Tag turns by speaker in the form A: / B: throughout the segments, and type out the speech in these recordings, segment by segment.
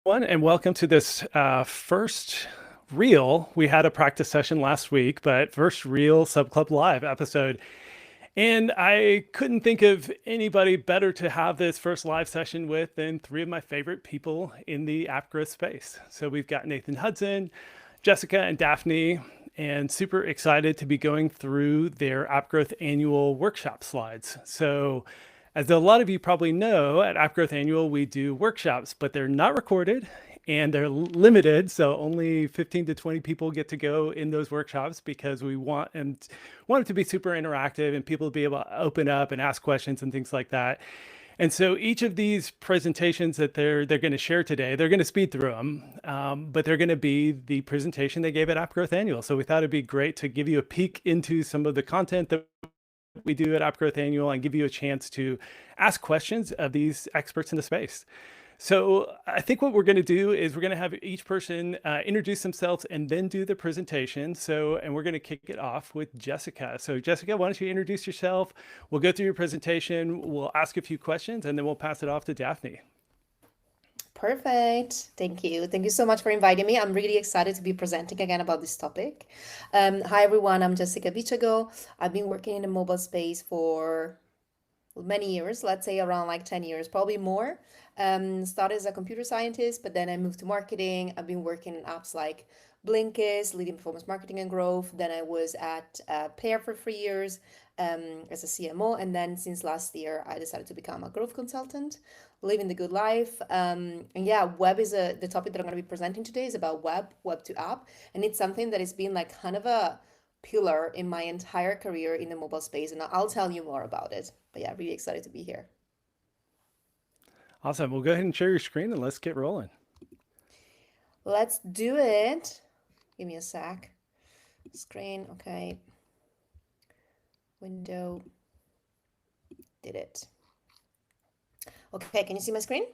A: And welcome to this first real. We had a practice session last week, but first real Subclub Live episode. And I couldn't think of anybody better to have this first live session with than three of my favorite people in the app growth space. So we've got Nathan Hudson, Gessica, and Daphne, and super excited to be going through their app growth annual workshop slides. So as a lot of you probably know, at App Growth Annual, we do workshops, but they're not recorded and they're limited. So only 15 to 20 people get to go in those workshops because we want it to be super interactive and people to be able to open up and ask questions and things like that. And so each of these presentations that they're going to share today, they're going to speed through them, but they're going to be the presentation they gave at App Growth Annual. So we thought it'd be great to give you a peek into some of the content that we do at App Growth Annual and give you a chance to ask questions of these experts in the space. So I think what we're going to do is we're going to have each person introduce themselves and then do the presentation. And we're going to kick it off with Gessica. So Gessica, why don't you introduce yourself? We'll go through your presentation. We'll ask a few questions and then we'll pass it off to Daphne.
B: Perfect. Thank you. Thank you so much for inviting me. I'm really excited to be presenting again about this topic. Hi, everyone. I'm Gessica Bicego. I've been working in the mobile space for many years, let's say around like 10 years, probably more. Started as a computer scientist, but then I moved to marketing. I've been working in apps like Blinkist, leading performance marketing and growth. Then I was at Pair for 3 years as a CMO. And then since last year, I decided to become a growth consultant, living the good life. And yeah, web is the topic that I'm going to be presenting today is about web to app. And it's something that has been like kind of a pillar in my entire career in the mobile space. And I'll tell you more about it. But yeah, really excited to be here.
A: Awesome. We'll go ahead and share your screen and let's get rolling.
B: Let's do it. Give me a sec. Screen, okay. Window. Did it. Okay, can you see my screen?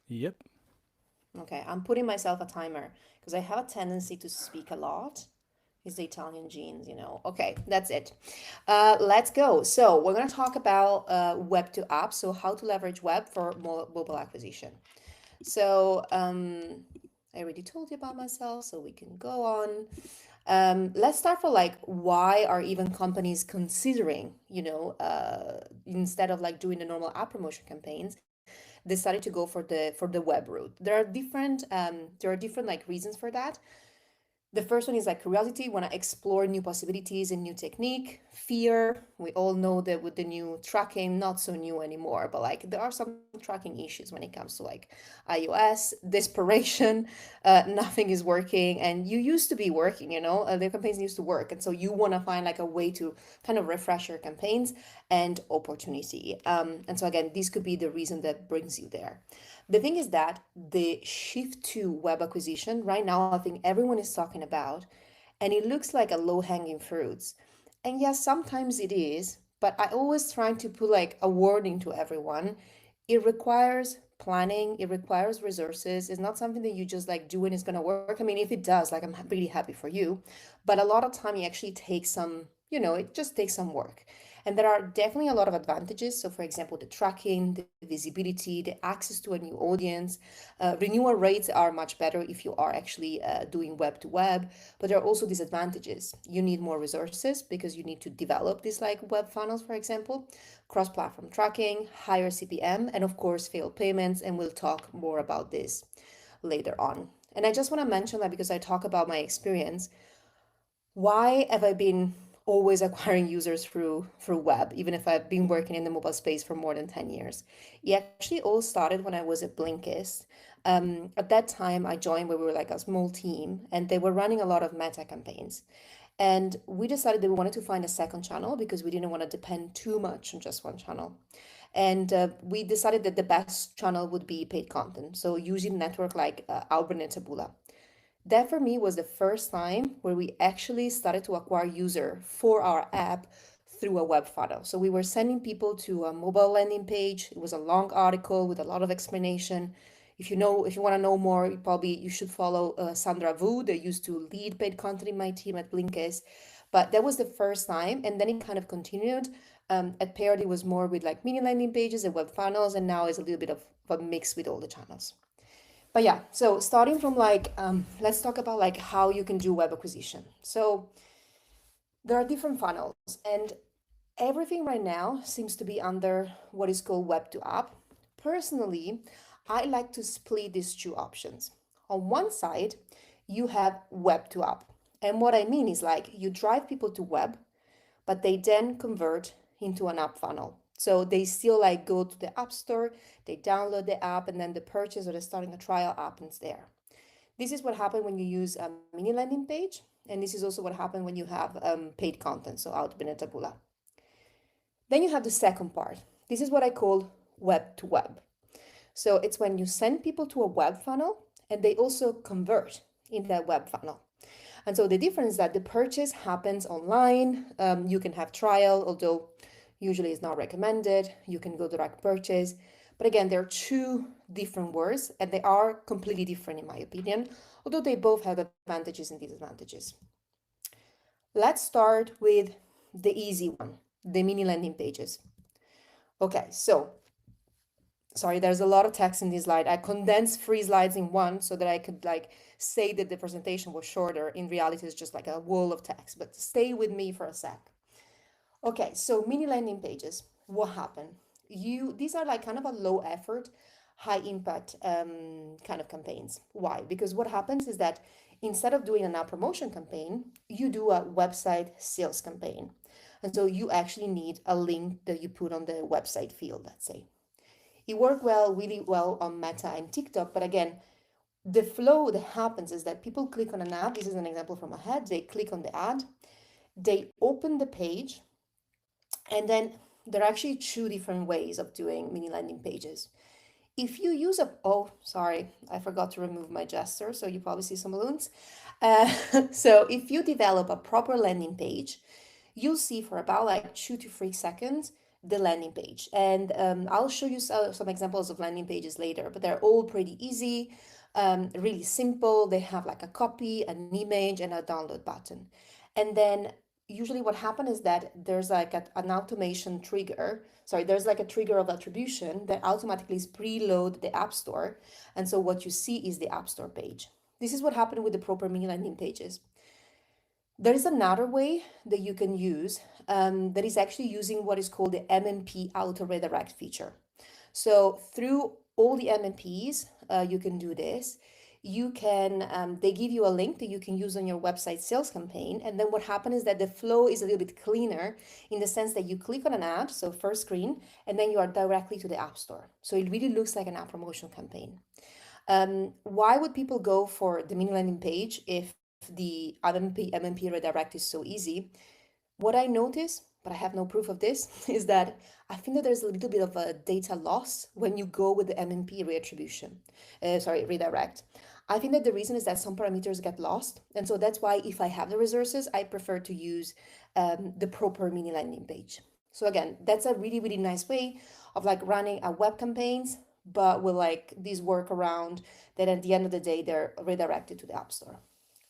A: Yep.
B: Okay, I'm putting myself a timer because I have a tendency to speak a lot. It's the Italian genes, you know. Okay, that's it. Let's go. So we're going to talk about web to app. So how to leverage web for mobile acquisition. So I already told you about myself, so we can go on. Let's start for like, why are even companies considering, instead of like doing the normal app promotion campaigns, decided to go for the web route. There are different like reasons for that. The first one is like curiosity, want to explore new possibilities and new technique. Fear, we all know that with the new tracking, not so new anymore, but like there are some tracking issues when it comes to like iOS. Desperation, nothing is working, and you used to be working, the campaigns used to work, and so you want to find like a way to kind of refresh your campaigns and opportunity. And so again, this could be the reason that brings you there. The thing is that the shift to web acquisition right now, I think everyone is talking about, and it looks like a low-hanging fruits. And yes, sometimes it is, but I always try to put like a warning to everyone. It requires planning, it requires resources. It's not something that you just like do and it's gonna work. I mean, if it does, like I'm really happy for you, but a lot of time it actually takes some, it just takes some work. And there are definitely a lot of advantages. So, for example, the tracking, the visibility, the access to a new audience. Renewal rates are much better if you are actually doing web to web. But there are also disadvantages. You need more resources because you need to develop these like web funnels, for example, cross-platform tracking, higher CPM, and of course, failed payments. And we'll talk more about this later on. And I just want to mention that because I talk about my experience, why have I been always acquiring users through web, even if I've been working in the mobile space for more than 10 years? It actually all started when I was at Blinkist. At that time, I joined where we were like a small team, and they were running a lot of meta campaigns. And we decided that we wanted to find a second channel because we didn't want to depend too much on just one channel. And we decided that the best channel would be paid content. So using network like Albert and Taboola. That for me was the first time where we actually started to acquire user for our app through a web funnel. So we were sending people to a mobile landing page. It was a long article with a lot of explanation. If you want to know more, you should follow Sandra Vu. They used to lead paid content in my team at Blinkist. But that was the first time, and then it kind of continued. At Paired, it was more with like mini landing pages and web funnels, and now it's a little bit of a mix with all the channels. But yeah, so starting from like, let's talk about like how you can do web acquisition. So there are different funnels, and everything right now seems to be under what is called web to app. Personally, I like to split these two options. On one side, you have web to app. And what I mean is like you drive people to web, but they then convert into an app funnel. So they still like go to the app store, they download the app, and then the purchase or the starting a trial happens there. This is what happened when you use a mini landing page. And this is also what happened when you have paid content, so outbound and tabula. Then you have the second part. This is what I call web to web. So it's when you send people to a web funnel and they also convert in that web funnel. And so the difference is that the purchase happens online. You can have trial, although usually it's not recommended. You can go direct purchase. But again, there are two different words and they are completely different in my opinion, although they both have advantages and disadvantages. Let's start with the easy one, the mini landing pages. Okay, so sorry, there's a lot of text in this slide. I condensed 3 slides in one so that I could like say that the presentation was shorter. In reality, it's just like a wall of text, but stay with me for a sec. Okay, so mini landing pages, what happened? These are like kind of a low effort, high impact kind of campaigns. Why? Because what happens is that instead of doing an app promotion campaign, you do a website sales campaign. And so you actually need a link that you put on the website field, let's say. It worked really well on Meta and TikTok, but again, the flow that happens is that people click on an ad. This is an example from my head. They click on the ad, they open the page, and then there are actually 2 different ways of doing mini landing pages. If you use oh, sorry, I forgot to remove my gesture, so you probably see some balloons. So if you develop a proper landing page, you'll see for about like 2 to 3 seconds the landing page. And I'll show you some examples of landing pages later, but they're all pretty easy, really simple. They have like a copy, an image, and a download button. And then usually what happens is that there's like an automation trigger. Sorry, there's like a trigger of attribution that automatically preload the App Store. And so what you see is the App Store page. This is what happened with the proper mini landing pages. There is another way that you can use that is actually using what is called the MMP auto redirect feature. So through all the MMPs, you can do this. You can, they give you a link that you can use on your website sales campaign. And then what happens is that the flow is a little bit cleaner in the sense that you click on an ad, so first screen, and then you are directly to the App Store. So it really looks like an app promotion campaign. Why would people go for the mini landing page if the MMP redirect is so easy? What I notice, but I have no proof of this, is that I think that there's a little bit of a data loss when you go with the MMP redirect. I think that the reason is that some parameters get lost. And so that's why if I have the resources, I prefer to use the proper mini landing page. So again, that's a really, really nice way of like running a web campaigns, but with like this workaround that at the end of the day, they're redirected to the App Store.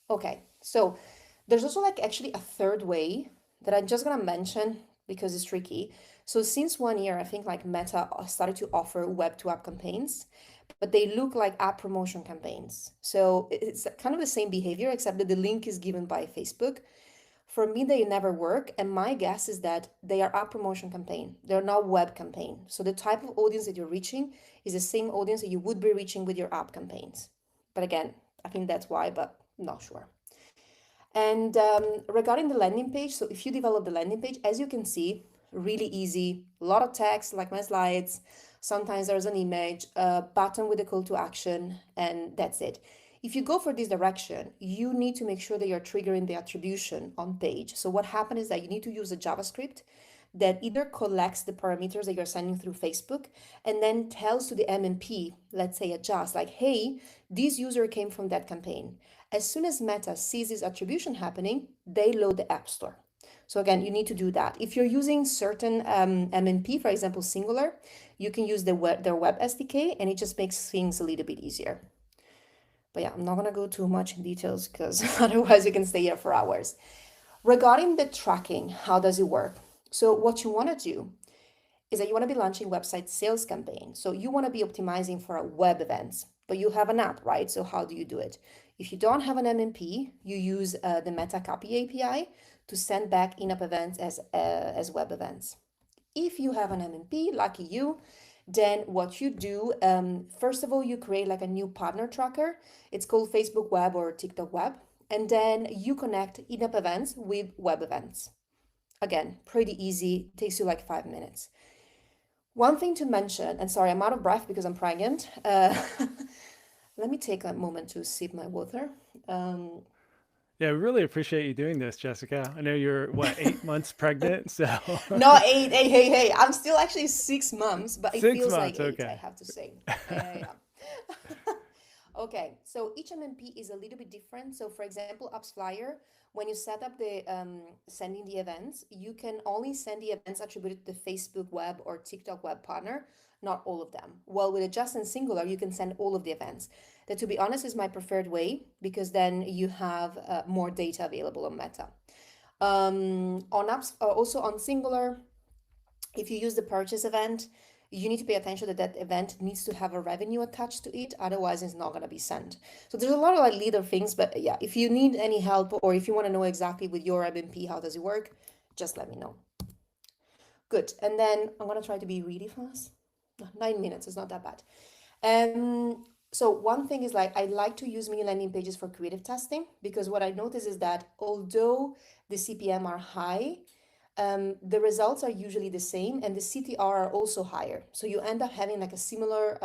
B: Okay, so there's also like actually a third way that I'm just gonna mention because it's tricky. So since 1 year, I think like Meta started to offer web to app campaigns, but they look like app promotion campaigns. So it's kind of the same behavior, except that the link is given by Facebook. For me, they never work. And my guess is that they are app promotion campaign. They're not web campaign. So the type of audience that you're reaching is the same audience that you would be reaching with your app campaigns. But again, I think that's why, but not sure. And regarding the landing page, so if you develop the landing page, as you can see, really easy, a lot of text like my slides. Sometimes there's an image, a button with a call to action, and that's it. If you go for this direction, you need to make sure that you're triggering the attribution on page. So what happens is that you need to use a JavaScript that either collects the parameters that you're sending through Facebook and then tells to the MMP, let's say adjust, like, hey, this user came from that campaign. As soon as Meta sees this attribution happening, they load the App Store. So again, you need to do that. If you're using certain MMP, for example, Singular, you can use their web SDK, and it just makes things a little bit easier. But yeah, I'm not gonna go too much in details because otherwise we can stay here for hours. Regarding the tracking, how does it work? So what you wanna do is that you wanna be launching website sales campaign. So you wanna be optimizing for web events. but you have an app, right? So how do you do it? If you don't have an MMP, you use the Meta Copy API to send back in-app events as web events. If you have an MMP, lucky you, then what you do, first of all, you create like a new partner tracker. It's called Facebook Web or TikTok Web. And then you connect in-app events with web events. Again, pretty easy, takes you like 5 minutes. One thing to mention, and sorry, I'm out of breath because I'm pregnant. Let me take a moment to sip my water.
A: Yeah, we really appreciate you doing this, Jessica. I know you're what, 8 months pregnant, so
B: No, eight, hey, I'm still actually 6 months, but it
A: six
B: feels like
A: months.
B: eight, I
A: Okay.
B: have to say. Yeah. Okay, so each MMP is a little bit different. So for example, Apps Flyer, when you set up the sending the events, you can only send the events attributed to the Facebook web or TikTok web partner, not all of them. While with a Just and Singular, you can send all of the events. That, to be honest, is my preferred way because then you have more data available on Meta. On apps, also on Singular, if you use the purchase event, you need to pay attention that that event needs to have a revenue attached to it, otherwise it's not going to be sent. So there's a lot of like little things, but yeah, if you need any help or if you want to know exactly with your MMP how does it work, just let me know. Good. And then I'm going to try to be really fast. 9 minutes is not that bad. So one thing is like I like to use mini landing pages for creative testing because what I notice is that although the CPM are high, the results are usually the same and the CTR are also higher. So you end up having like a similar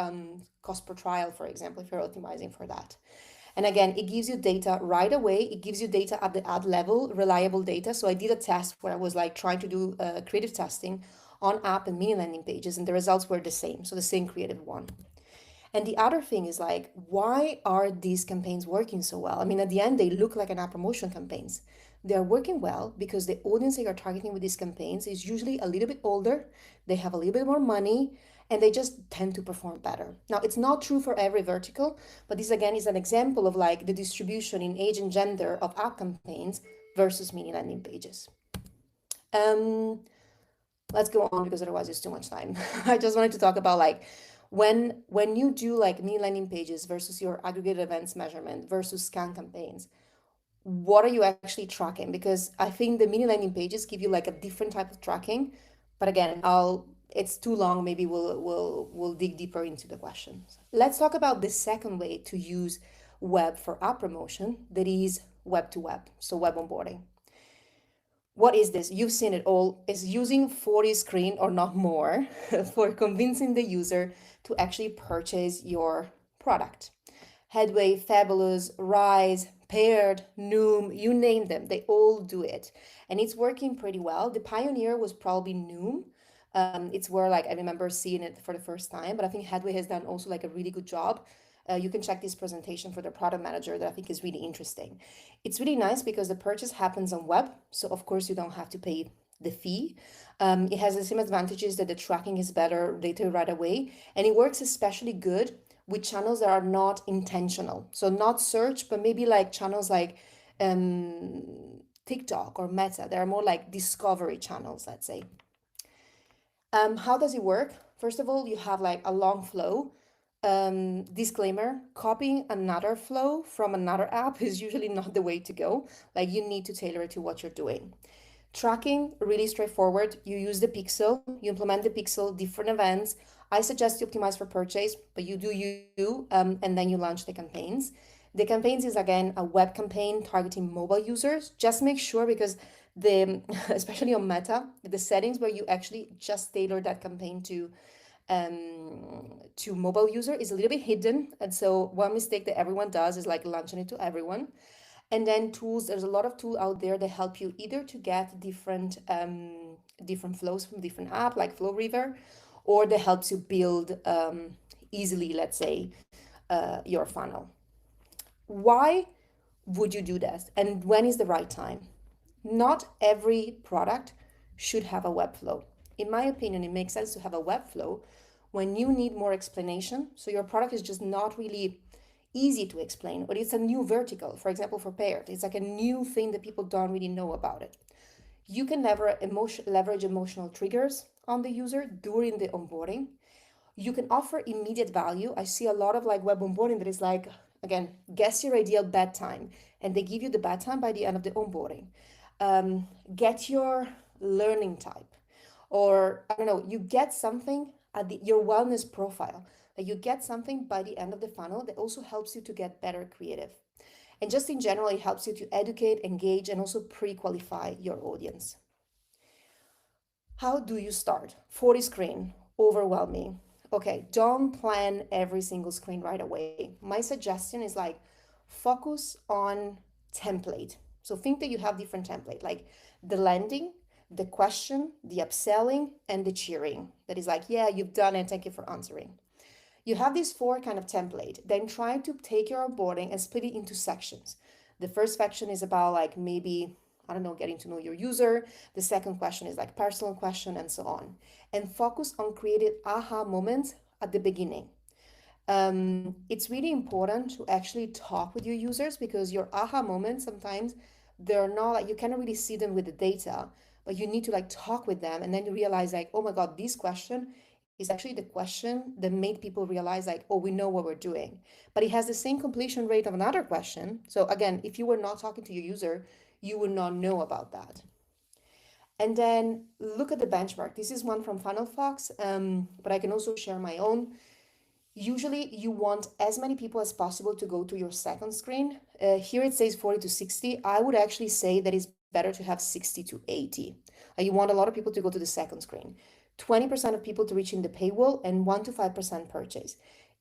B: cost per trial, for example, if you're optimizing for that. And again, it gives you data right away. It gives you data at the ad level, reliable data. So I did a test where I was like trying to do creative testing on app and mini landing pages, and the results were the same. So the same creative one. And the other thing is like, why are these campaigns working so well? I mean, at the end, they look like an app promotion campaigns. They're working well because the audience that you're targeting with these campaigns is usually a little bit older, they have a little bit more money, and they just tend to perform better. Now, it's not true for every vertical, but this again is an example of like the distribution in age and gender of app campaigns versus mini landing pages. Um, let's go on because otherwise it's too much time. I just wanted to talk about like when you do like mini landing pages versus your aggregated events measurement versus scan campaigns, what are you actually tracking? Because I think the mini landing pages give you like a different type of tracking. But again, it's too long. Maybe we'll dig deeper into the questions. Let's talk about the second way to use web for app promotion, that is web to web, so web onboarding. What is this? You've seen it all. Is using 40 screen or not more for convincing the user to actually purchase your product. Headway, Fabulous, Rise, Paired, Noom, you name them, they all do it. And it's working pretty well. The pioneer was probably Noom. It's where like I remember seeing it for the first time, but I think Headway has done also like a really good job. You can check this presentation for the product manager that I think is really interesting. It's really nice because the purchase happens on web, so of course you don't have to pay the fee. It has the same advantages that the tracking is better data right away, and it works especially good with channels that are not intentional. So not search, but maybe like channels like TikTok or Meta. They are more like discovery channels, let's say. How does it work? First of all, you have like a long flow. Disclaimer, copying another flow from another app is usually not the way to go. Like you need to tailor it to what you're doing. Tracking, really straightforward. You use the pixel, you implement the pixel, different events. I suggest you optimize for purchase, but you do you, and then you launch the campaigns. The campaigns is again a web campaign targeting mobile users. Just make sure because the especially on Meta, the settings where you actually just tailor that campaign to mobile user is a little bit hidden. And so one mistake that everyone does is like launching it to everyone. And then tools, there's a lot of tools out there that help you either to get different flows from different app like Flow River, or that helps you build easily, let's say, your funnel. Why would you do that? And when is the right time? Not every product should have a web flow. In my opinion, it makes sense to have a web flow when you need more explanation. So your product is just not really easy to explain, or it's a new vertical. For example, for Paired, it's like a new thing that people don't really know about it. You can leverage emotional triggers on the user during the onboarding. You can offer immediate value. I see a lot of like web onboarding that is like, again, guess your ideal bedtime, and they give you the bedtime by the end of the onboarding. Get your learning type, or I don't know, you get something at your wellness profile. That you get something by the end of the funnel that also helps you to get better creative. And just in general, it helps you to educate, engage, and also pre-qualify your audience. How do you start? 40 screen, overwhelming. Okay, don't plan every single screen right away. My suggestion is like focus on template. So think that you have different template, like the landing, the question, the upselling, and the cheering. That is like, yeah, you've done it. Thank you for answering. You have these four kind of template. Then try to take your onboarding and split it into sections. The first section is about like maybe, I don't know, getting to know your user. The second question is like personal question and so on. And focus on creating aha moments at the beginning. It's really important to actually talk with your users because your aha moments sometimes they're not like you cannot really see them with the data, but you need to like talk with them and then you realize like, oh my God, this question is actually the question that made people realize like, oh, we know what we're doing. But it has the same completion rate of another question. So again, if you were not talking to your user, you would not know about that. And then look at the benchmark. This is one from Funnel Fox, but I can also share my own. Usually you want as many people as possible to go to your second screen. Here it says 40 to 60. I would actually say that it's better to have 60 to 80. You want a lot of people to go to the second screen. 20% of people to reach in the paywall and 1 to 5% purchase.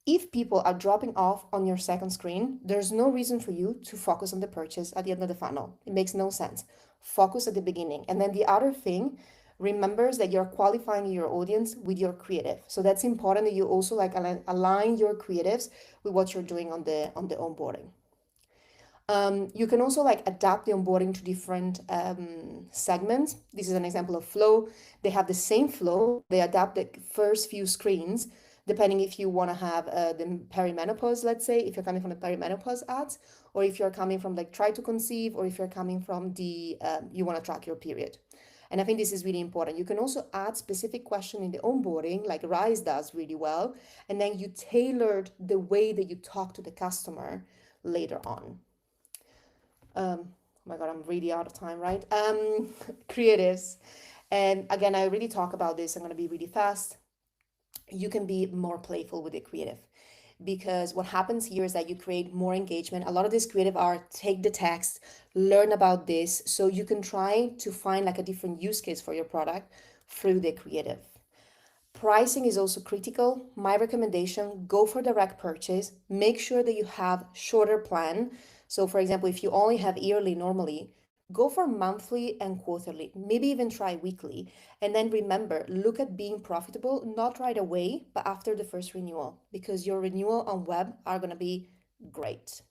B: If people are dropping off on your second screen, there's no reason for you to focus on the purchase at the end of the funnel. It makes no sense. Focus at the beginning. And then the other thing, remembers that you're qualifying your audience with your creative. So that's important that you also like align your creatives with what you're doing on the onboarding. You can also like adapt the onboarding to different segments. This is an example of flow. They have the same flow. They adapt the first few screens depending if you want to have the perimenopause, let's say, if you're coming from the perimenopause ads, or if you're coming from like try to conceive, or if you're coming from the you want to track your period. And I think this is really important. You can also add specific question in the onboarding, like Rise does really well, and then you tailored the way that you talk to the customer later on. Oh my God, I'm really out of time, right? Creatives. And again, I really talk about this. I'm going to be really fast. You can be more playful with the creative because what happens here is that you create more engagement. A lot of this creative are take the text, learn about this, so you can try to find like a different use case for your product through the creative. Pricing is also critical. My recommendation, go for direct purchase. Make sure that you have shorter plan. So for example, if you only have yearly normally, go for monthly and quarterly, maybe even try weekly. And then remember, look at being profitable, not right away, but after the first renewal, because your renewal on web are going to be great.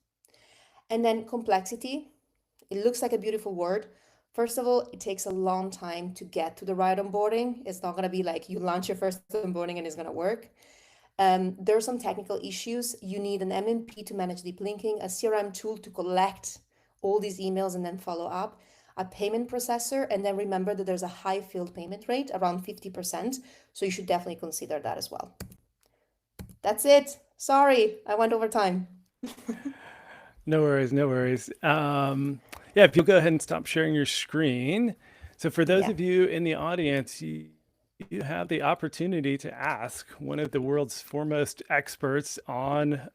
B: And then complexity, it looks like a beautiful word. First of all, it takes a long time to get to the right onboarding. It's not going to be like you launch your first onboarding and it's going to work. There are some technical issues. You need an MMP to manage deep linking, a CRM tool to collect all these emails and then follow up, a payment processor, and then remember that there's a high field payment rate, around 50%. So you should definitely consider that as well. That's it. Sorry, I went over time.
A: No worries, no worries. Yeah, if you'll go ahead and stop sharing your screen. So for those
B: Yeah.
A: of you in the audience, you have the opportunity to ask one of the world's foremost experts on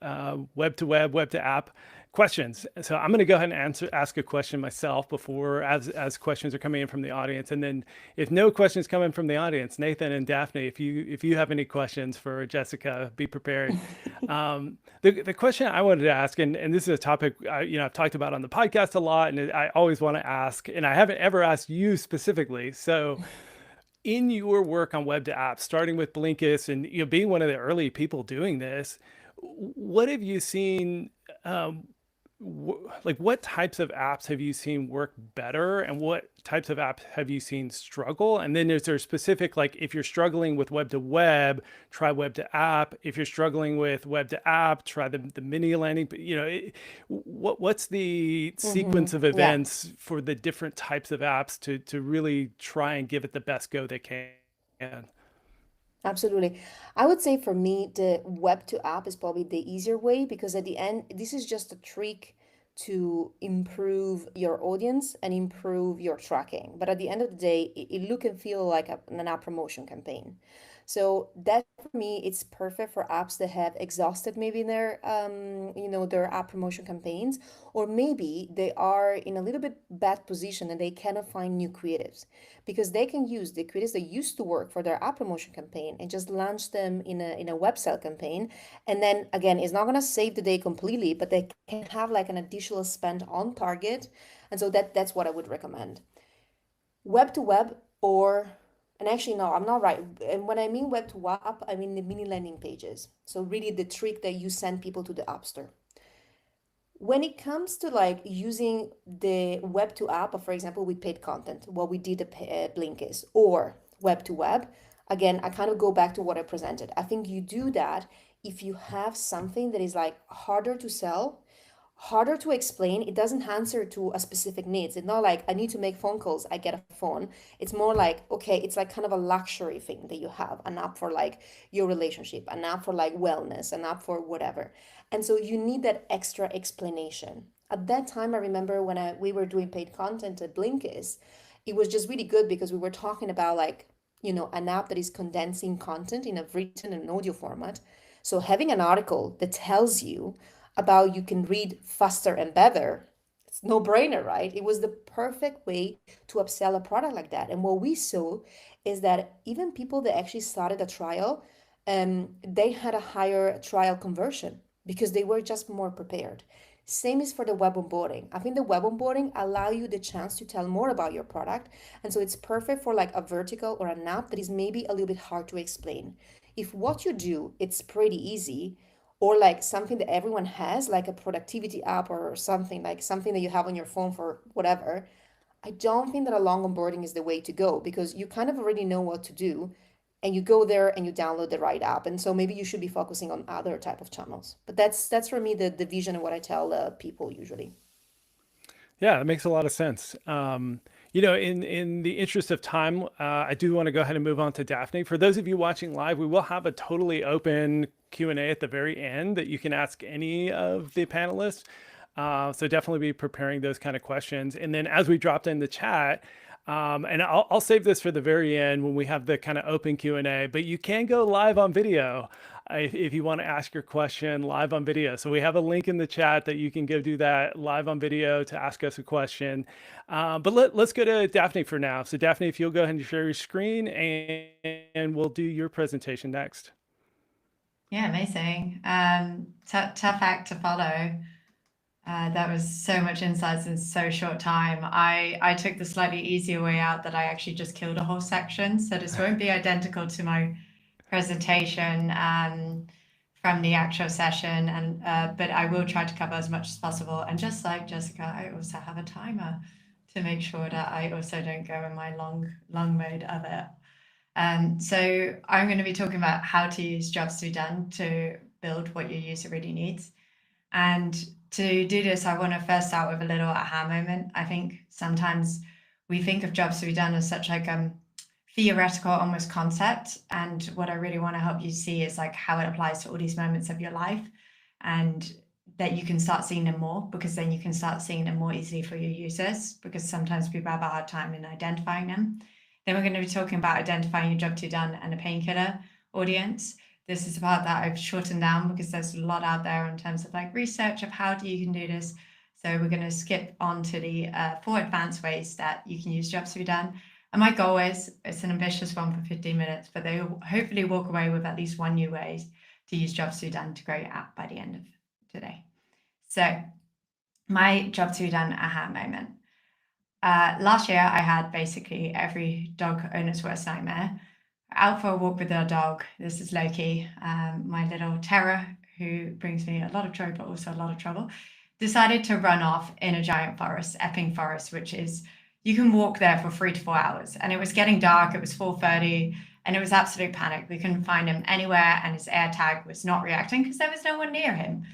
A: web to web, web to app questions. So I'm going to go ahead and ask a question myself before, as questions are coming in from the audience, and then if no questions come in from the audience, Nathan and Daphne, if you have any questions for Gessica, be prepared. The question I wanted to ask, and this is a topic I've talked about on the podcast a lot, and I always want to ask, and I haven't ever asked you specifically. So in your work on web to apps, starting with Blinkist and being one of the early people doing this, what have you seen? Like what types of apps have you seen work better, and what types of apps have you seen struggle? And then is there specific, like if you're struggling with web to web, try web to app. If you're struggling with web to app, try the mini landing. What's the sequence of
B: Yeah.
A: events for the different types of apps to really try and give it the best go they can?
B: Absolutely. I would say for me, the web to app is probably the easier way because at the end, this is just a trick to improve your audience and improve your tracking. But at the end of the day, it look and feel like an app promotion campaign. So that for me, it's perfect for apps that have exhausted maybe their their app promotion campaigns, or maybe they are in a little bit bad position and they cannot find new creatives because they can use the creatives that used to work for their app promotion campaign and just launch them in a web sell campaign. And then again, it's not going to save the day completely, but they can have like an additional spend on target. And so that's what I would recommend. Web to web or and actually no, I'm not right. And when I mean web to web, I mean the mini landing pages. So really the trick that you send people to the app store. When it comes to like using the web to app, or for example, with paid content, what we did at Blinkist, or web to web, again, I kind of go back to what I presented. I think you do that if you have something that is like harder to sell, harder to explain. It doesn't answer to a specific needs. It's not like I need to make phone calls, I get a phone. It's more like, okay, it's like kind of a luxury thing that you have, an app for like your relationship, an app for like wellness, an app for whatever. And so you need that extra explanation. At that time, I remember when we were doing paid content at Blinkist, it was just really good because we were talking about like, an app that is condensing content in a written and audio format. So having an article that tells you about you can read faster and better, it's no brainer, right? It was the perfect way to upsell a product like that. And what we saw is that even people that actually started a trial, they had a higher trial conversion because they were just more prepared. Same is for the web onboarding. I think the web onboarding allow you the chance to tell more about your product. And so it's perfect for like a vertical or an app that is maybe a little bit hard to explain. If what you do, it's pretty easy, or like something that everyone has, like a productivity app or something, like something that you have on your phone for whatever, I don't think that a long onboarding is the way to go because you kind of already know what to do and you go there and you download the right app. And so maybe you should be focusing on other type of channels. But that's for me the vision and what I tell people usually.
A: Yeah, it makes a lot of sense. In the interest of time, I do want to go ahead and move on to Daphne. For those of you watching live, we will have a totally open Q&A at the very end that you can ask any of the panelists. So definitely be preparing those kind of questions. And then as we dropped in the chat, and I'll save this for the very end when we have the kind of open Q&A, but you can go live on video if you want to ask your question live on video. So we have a link in the chat that you can go do that live on video to ask us a question. But let's go to Daphne for now. So Daphne, if you'll go ahead and share your screen and we'll do your presentation next.
C: Yeah, amazing. Tough act to follow. That was so much insights in so short time. I took the slightly easier way out that I actually just killed a whole section. So this won't be identical to my presentation from the actual session, but I will try to cover as much as possible. And just like Gessica, I also have a timer to make sure that I also don't go in my long mode of it. So I'm going to be talking about how to use jobs to be done to build what your user really needs. And to do this, I want to first start with a little aha moment. I think sometimes we think of jobs to be done as such like theoretical almost concept. And what I really want to help you see is like how it applies to all these moments of your life and that you can start seeing them more, because then you can start seeing them more easily for your users, because sometimes people have a hard time in identifying them. Then we're going to be talking about identifying your job to be done and a painkiller audience. This is the part that I've shortened down because there's a lot out there in terms of like research of how you can do this. So we're going to skip on to the 4 advanced ways that you can use jobs to be done. And my goal is, it's an ambitious one for 15 minutes, but they will hopefully walk away with at least one new way to use jobs to be done to grow your app by the end of today. So my job to be done aha moment. Last year, I had basically every dog owner's worst nightmare. Out for a walk with our dog. This is Loki, my little terror, who brings me a lot of joy, but also a lot of trouble. Decided to run off in a giant forest, Epping Forest, which is, you can walk there for 3 to 4 hours. And it was getting dark, it was 4:30, and it was absolute panic. We couldn't find him anywhere, and his air tag was not reacting because there was no one near him.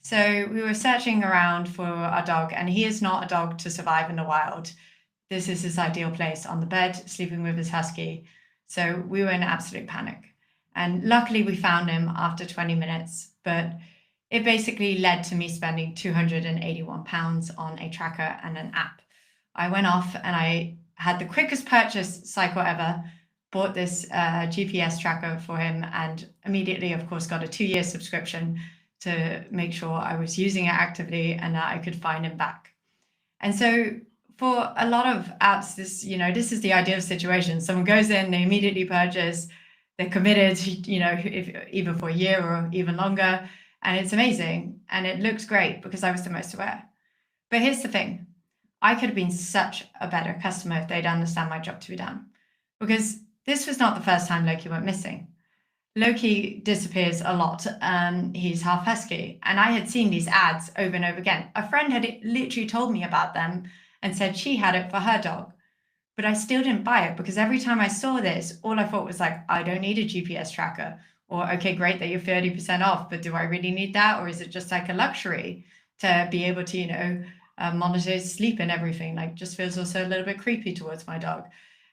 C: So we were searching around for our dog, and he is not a dog to survive in the wild. This is his ideal place, on the bed, sleeping with his husky. So we were in absolute panic. And luckily we found him after 20 minutes, but it basically led to me spending £281 on a tracker and an app. I went off and I had the quickest purchase cycle ever, bought this GPS tracker for him, and immediately, of course, got a 2-year subscription to make sure I was using it actively and that I could find him back. And so for a lot of apps, this is the ideal situation. Someone goes in, they immediately purchase, they're committed, if either for a year or even longer, and it's amazing. And it looks great because I was the most aware. But here's the thing. I could have been such a better customer if they'd understand my job to be done. Because this was not the first time Loki went missing. Loki disappears a lot. He's half husky. And I had seen these ads over and over again. A friend had literally told me about them and said she had it for her dog. But I still didn't buy it because every time I saw this, all I thought was like, I don't need a GPS tracker. Or, okay, great that you're 30% off, but do I really need that? Or is it just like a luxury to be able to, monitor his sleep and everything? Like, just feels also a little bit creepy towards my dog.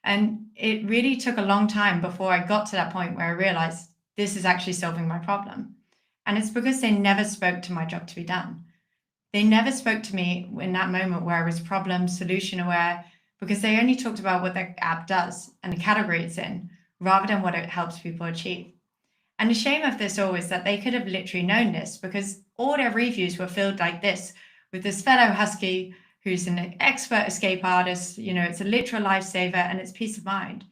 C: And it really took a long time before I got to that point where I realized this is actually solving my problem. And it's because they never spoke to my job to be done. They never spoke to me in that moment where I was problem solution aware, because they only talked about what the app does and the category it's in, rather than what it helps people achieve. And the shame of this all is that they could have literally known this, because all their reviews were filled like this, with this fellow husky who's an expert escape artist. It's a literal lifesaver and it's peace of mind.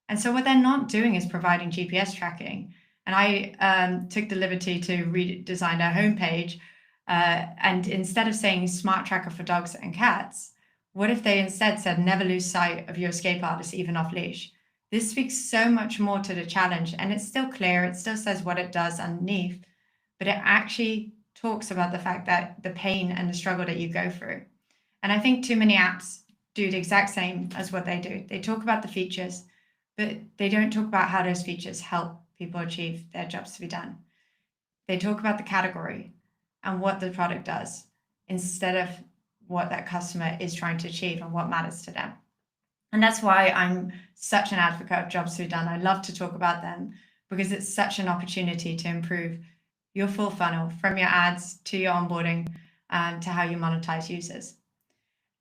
C: And so what they're not doing is providing GPS tracking. And I took the liberty to redesign their homepage. And instead of saying smart tracker for dogs and cats, what if they instead said never lose sight of your escape artist, even off leash? This speaks so much more to the challenge, and it's still clear. It still says what it does underneath, but it actually talks about the fact that the pain and the struggle that you go through. And I think too many apps do the exact same as what they do. They talk about the features, but they don't talk about how those features help people achieve their jobs to be done. They talk about the category and what the product does instead of what that customer is trying to achieve and what matters to them. And that's why I'm such an advocate of jobs to be done. I love to talk about them because it's such an opportunity to improve your full funnel, from your ads to your onboarding, to how you monetize users.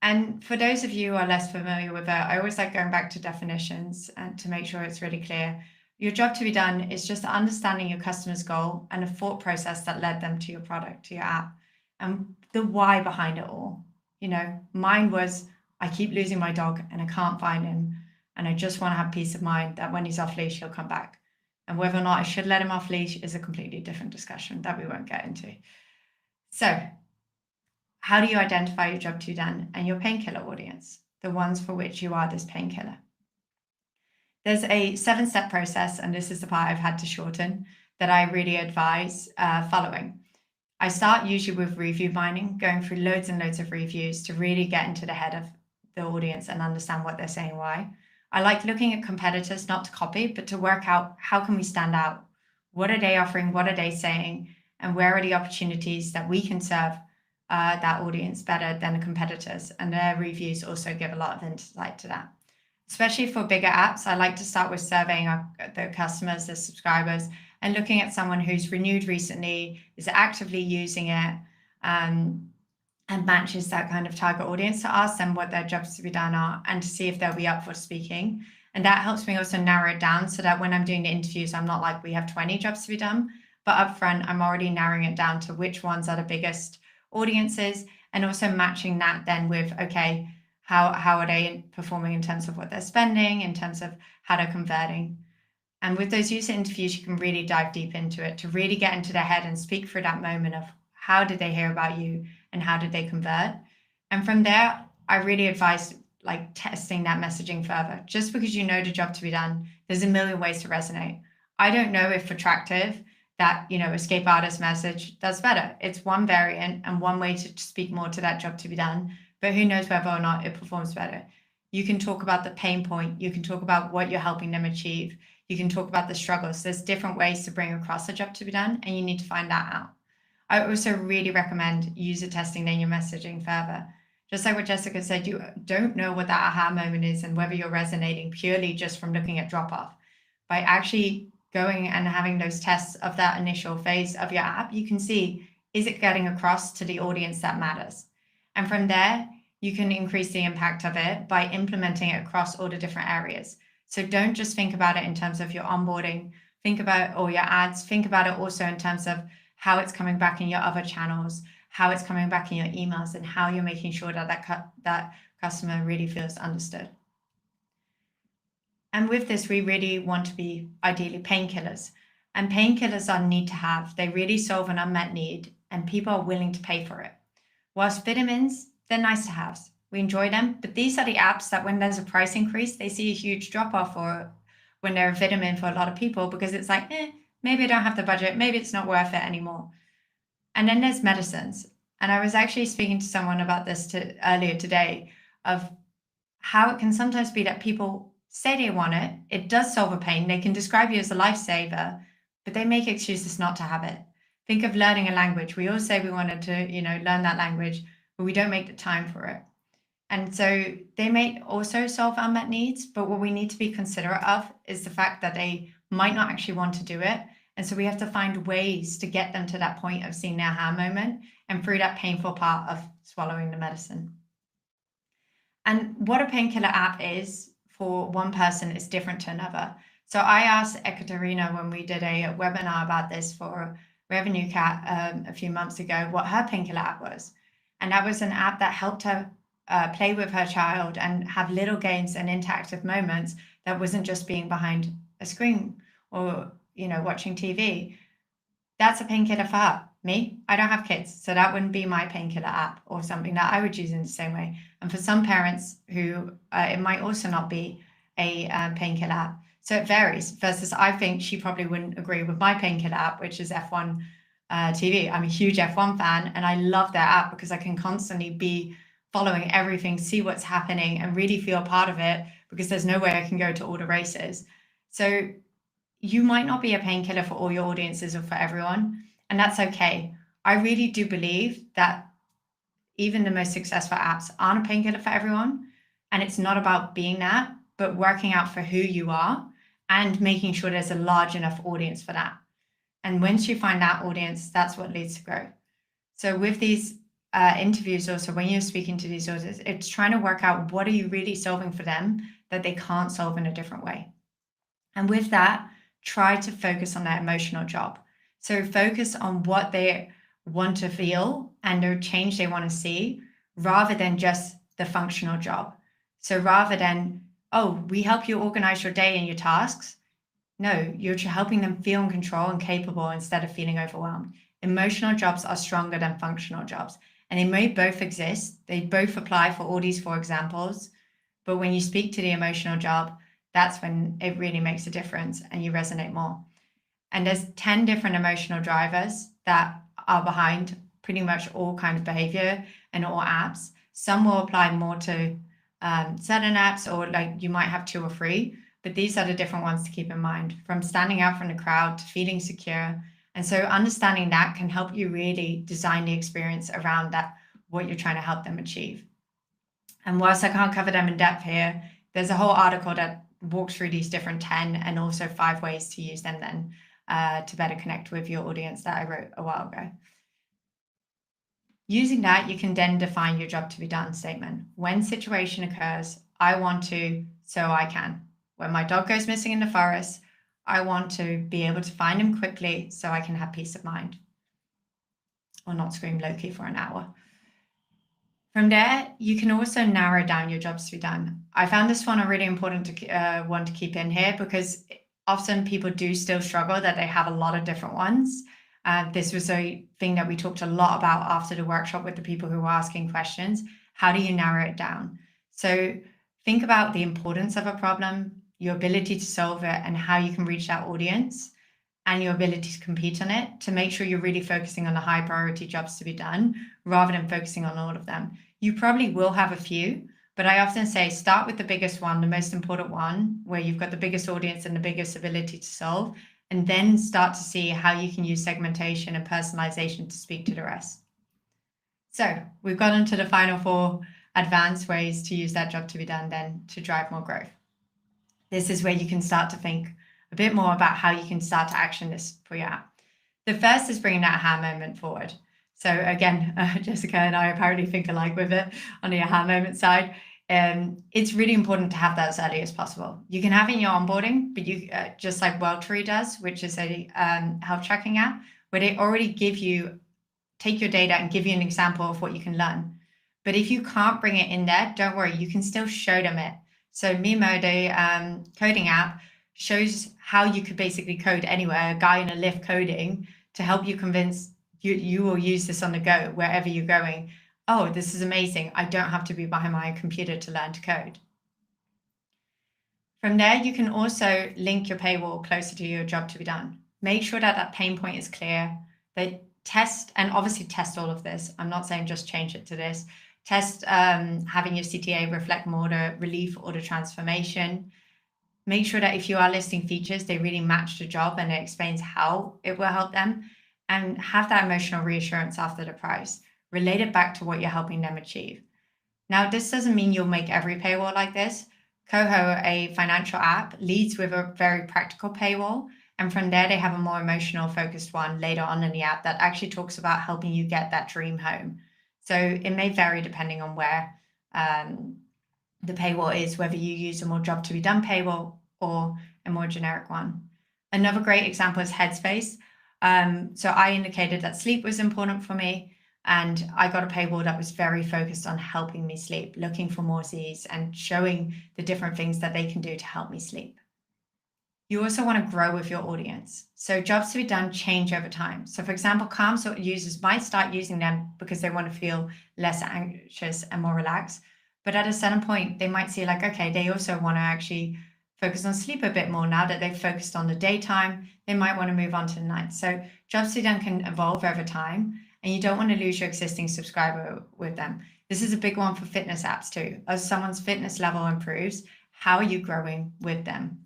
C: And for those of you who are less familiar with it, I always like going back to definitions and to make sure it's really clear. Your job to be done is just understanding your customer's goal and the thought process that led them to your product, to your app, and the why behind it all. Mine was, I keep losing my dog and I can't find him. And I just want to have peace of mind that when he's off leash, he'll come back. And whether or not I should let him off leash is a completely different discussion that we won't get into. So how do you identify your job to be done and your painkiller audience, the ones for which you are this painkiller? There's a 7-step process, and this is the part I've had to shorten, that I really advise following. I start usually with review mining, going through loads and loads of reviews to really get into the head of the audience and understand what they're saying, why. I like looking at competitors, not to copy, but to work out how can we stand out? What are they offering? What are they saying? And where are the opportunities that we can serve that audience better than the competitors? And their reviews also give a lot of insight to that. Especially for bigger apps, I like to start with surveying the customers, the subscribers, and looking at someone who's renewed recently, is actively using it, and matches that kind of target audience, to ask them what their jobs to be done are and to see if they'll be up for speaking. And that helps me also narrow it down so that when I'm doing the interviews, I'm not like, we have 20 jobs to be done, but upfront, I'm already narrowing it down to which ones are the biggest audiences, and also matching that then with, okay, how are they performing in terms of what they're spending, in terms of how they're converting. And with those user interviews, you can really dive deep into it to really get into their head and speak through that moment of how did they hear about you and how did they convert. And from there, I really advise like testing that messaging further. Just because you know the job to be done, there's a million ways to resonate. I don't know if attractive, that escape artist message does better. It's one variant and one way to speak more to that job to be done, but who knows whether or not it performs better. You can talk about the pain point. You can talk about what you're helping them achieve. You can talk about the struggles. There's different ways to bring across a job to be done, and you need to find that out. I also really recommend user testing then your messaging further. Just like what Gessica said, you don't know what that aha moment is and whether you're resonating purely just from looking at drop off. By actually going and having those tests of that initial phase of your app, you can see, is it getting across to the audience that matters? And from there, you can increase the impact of it by implementing it across all the different areas. So don't just think about it in terms of your onboarding, think about all your ads, think about it also in terms of how it's coming back in your other channels, how it's coming back in your emails, and how you're making sure that that customer really feels understood. And with this, we really want to be ideally painkillers. And painkillers are need to have. They really solve an unmet need, and people are willing to pay for it. Whilst vitamins, they're nice to have. We enjoy them, but these are the apps that when there's a price increase, they see a huge drop off, or when they're a vitamin for a lot of people, because it's like, maybe I don't have the budget, maybe it's not worth it anymore. And then there's medicines. And I was actually speaking to someone about this earlier today, of how it can sometimes be that people say they want it, it does solve a pain, they can describe you as a lifesaver, but they make excuses not to have it. Think of learning a language. We all say we wanted to, learn that language, but we don't make the time for it. And so they may also solve unmet needs, but what we need to be considerate of is the fact that they might not actually want to do it. And so we have to find ways to get them to that point of seeing their aha moment and through that painful part of swallowing the medicine. And what a painkiller app is for one person is different to another. So I asked Ekaterina when we did a webinar about this for RevenueCat a few months ago, what her painkiller app was. And that was an app that helped her play with her child and have little games and interactive moments that wasn't just being behind a screen or, watching TV. That's a painkiller for her. Me, I don't have kids, so that wouldn't be my painkiller app or something that I would use in the same way. And for some parents who it might also not be a painkiller app. So it varies, versus I think she probably wouldn't agree with my painkiller app, which is F1 TV. I'm a huge F1 fan, and I love that app because I can constantly be following everything, see what's happening, and really feel part of it, because there's no way I can go to all the races. So you might not be a painkiller for all your audiences or for everyone, and that's okay. I really do believe that even the most successful apps aren't a painkiller for everyone, and it's not about being that, but working out for who you are and making sure there's a large enough audience for that. And once you find that audience, that's what leads to growth. So with these interviews also, when you're speaking to these audiences, it's trying to work out what are you really solving for them that they can't solve in a different way. And with that, try to focus on their emotional job. So focus on what they want to feel and the change they want to see, rather than just the functional job. So rather than, we help you organize your day and your tasks. No, you're helping them feel in control and capable instead of feeling overwhelmed. Emotional jobs are stronger than functional jobs, and they may both exist. They both apply for all these 4 examples. But when you speak to the emotional job, that's when it really makes a difference and you resonate more. And there's 10 different emotional drivers that are behind pretty much all kind of behavior and all apps. Some will apply more to certain apps, or like you might have 2 or 3, but these are the different ones to keep in mind, from standing out from the crowd to feeling secure. And so understanding that can help you really design the experience around that, what you're trying to help them achieve. And whilst I can't cover them in depth here, there's a whole article that walks through these different 10 and also 5 ways to use them then to better connect with your audience that I wrote a while ago. Using that, you can then define your job to be done statement. When situation occurs, I want to, so I can. When my dog goes missing in the forest, I want to be able to find him quickly so I can have peace of mind, or not scream Loki for an hour. From there, you can also narrow down your jobs to be done. I found this one a really important one to keep in here, because often people do still struggle that they have a lot of different ones. This was a thing that we talked a lot about after the workshop with the people who were asking questions. How do you narrow it down? So think about the importance of a problem, your ability to solve it, and how you can reach that audience, and your ability to compete on it, to make sure you're really focusing on the high priority jobs to be done rather than focusing on all of them. You probably will have a few, but I often say start with the biggest one, the most important one, where you've got the biggest audience and the biggest ability to solve, and then start to see how you can use segmentation and personalization to speak to the rest. So we've gotten to the final 4 advanced ways to use that job to be done then to drive more growth. This is where you can start to think a bit more about how you can start to action this for your app. The first is bringing that aha moment forward. So again, Jessica and I apparently think alike with it on the aha moment side. It's really important to have that as early as possible. You can have it in your onboarding, but you just like WorldTree does, which is a health tracking app, where they already take your data and give you an example of what you can learn. But if you can't bring it in there, don't worry, you can still show them it. So Mimo, the coding app, shows how you could basically code anywhere, a guy in a lift coding, to help you convince you will use this on the go, wherever you're going. Oh, this is amazing. I don't have to be behind my computer to learn to code. From there, you can also link your paywall closer to your job to be done. Make sure that that pain point is clear. That test, and obviously test all of this. I'm not saying just change it to this. Test having your CTA reflect more the relief or the transformation. Make sure that if you are listing features, they really match the job and it explains how it will help them. And have that emotional reassurance after the price. Relate it back to what you're helping them achieve. Now, this doesn't mean you'll make every paywall like this. Coho, a financial app, leads with a very practical paywall. And from there, they have a more emotional focused one later on in the app that actually talks about helping you get that dream home. So it may vary depending on where the paywall is, whether you use a more job to be done paywall or a more generic one. Another great example is Headspace. So I indicated that sleep was important for me, and I got a paywall that was very focused on helping me sleep, looking for more Z's and showing the different things that they can do to help me sleep. You also want to grow with your audience. So jobs to be done change over time. So for example, calm sort of users might start using them because they want to feel less anxious and more relaxed. But at a certain point, they might see like, okay, they also want to actually focus on sleep a bit more. Now that they've focused on the daytime, they might want to move on to the night. So jobs to be done can evolve over time, and you don't want to lose your existing subscriber with them. This is a big one for fitness apps too. As someone's fitness level improves, how are you growing with them?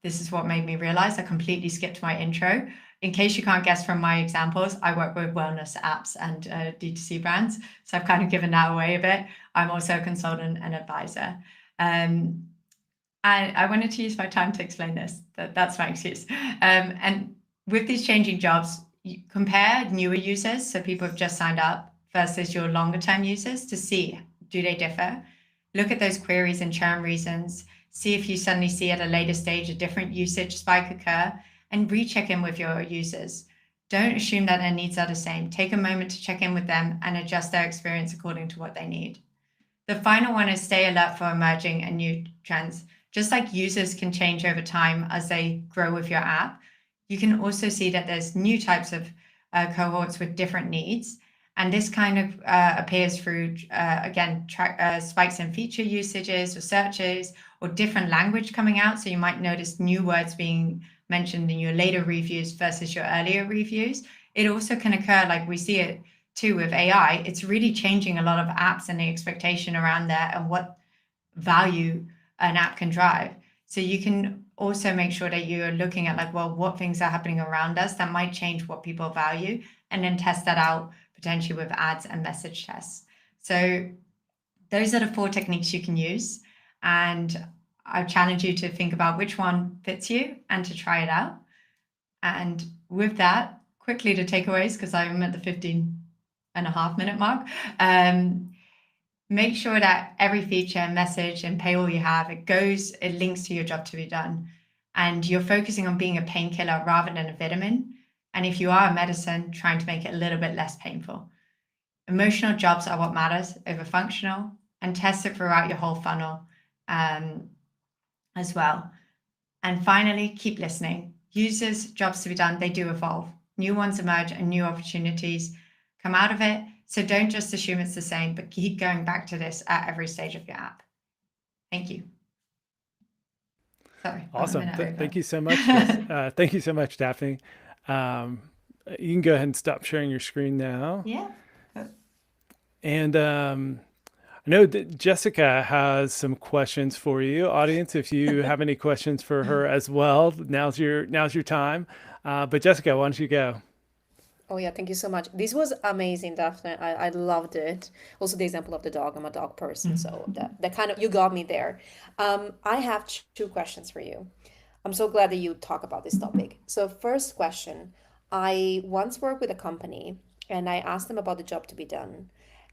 C: This is what made me realize I completely skipped my intro. In case you can't guess from my examples, I work with wellness apps and D2C brands. So I've kind of given that away a bit. I'm also a consultant and advisor. I wanted to use my time to explain this. That's my excuse. And with these changing jobs, you compare newer users, so people have just signed up, versus your longer term users to see, do they differ? Look at those queries and churn reasons. See if you suddenly see at a later stage a different usage spike occur, and recheck in with your users. Don't assume that their needs are the same. Take a moment to check in with them and adjust their experience according to what they need. The final one is stay alert for emerging and new trends. Just like users can change over time as they grow with your app, you can also see that there's new types of cohorts with different needs. And this kind of appears through, again, spikes in feature usages or searches or different language coming out. So you might notice new words being mentioned in your later reviews versus your earlier reviews. It also can occur, like we see it too with AI. It's really changing a lot of apps and the expectation around there and what value an app can drive. So you can also make sure that you're looking at like, well, what things are happening around us that might change what people value, and then test that out potentially with ads and message tests. So those are the 4 techniques you can use. And I challenge you to think about which one fits you and to try it out. And with that, quickly the takeaways, because I'm at the 15.5-minute mark. Make sure that every feature, message, and paywall you have, it links to your job to be done. And you're focusing on being a painkiller rather than a vitamin. And if you are a medicine, trying to make it a little bit less painful. Emotional jobs are what matters over functional, and test it throughout your whole funnel as well. And finally, keep listening. Users, jobs to be done, they do evolve. New ones emerge and new opportunities come out of it. So don't just assume it's the same, but keep going back to this at every stage of your app. Thank you. Sorry.
A: Awesome. Thank you so much. Thank you so much, Daphne. You can go ahead and stop sharing your screen now.
C: Yeah.
A: And I know that Jessica has some questions for you, audience. If you have any questions for her as well, now's your time. But Jessica, why don't you go?
B: Oh yeah, thank you so much. This was amazing, Daphne. I loved it. Also the example of the dog. I'm a dog person, so that kind of, you got me there. I have 2 questions for you. I'm so glad that you talk about this topic. So, first question, I once worked with a company and I asked them about the job to be done.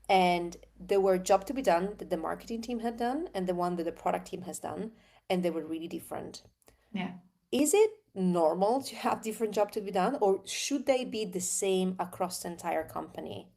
B: And there were job to be done that the marketing team had done and the one that the product team has done, and they were really different.
C: Yeah.
B: Is it normal to have different job to be done, or should they be the same across the entire company?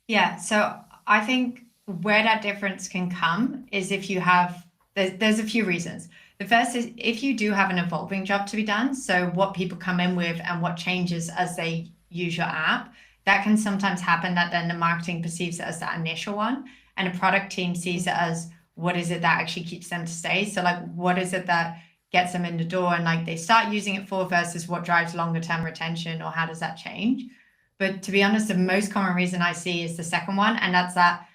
C: Yeah, so I think where that difference can come is if you have, there's a few reasons. The first is if you do have an evolving job to be done, so what people come in with and what changes as they use your app, that can sometimes happen that then the marketing perceives it as that initial one, and a product team sees it as what is it that actually keeps them to stay. So like, what is it that gets them in the door and like they start using it for versus what drives longer term retention, or how does that change? But to be honest, the most common reason I see is the second one, and that's that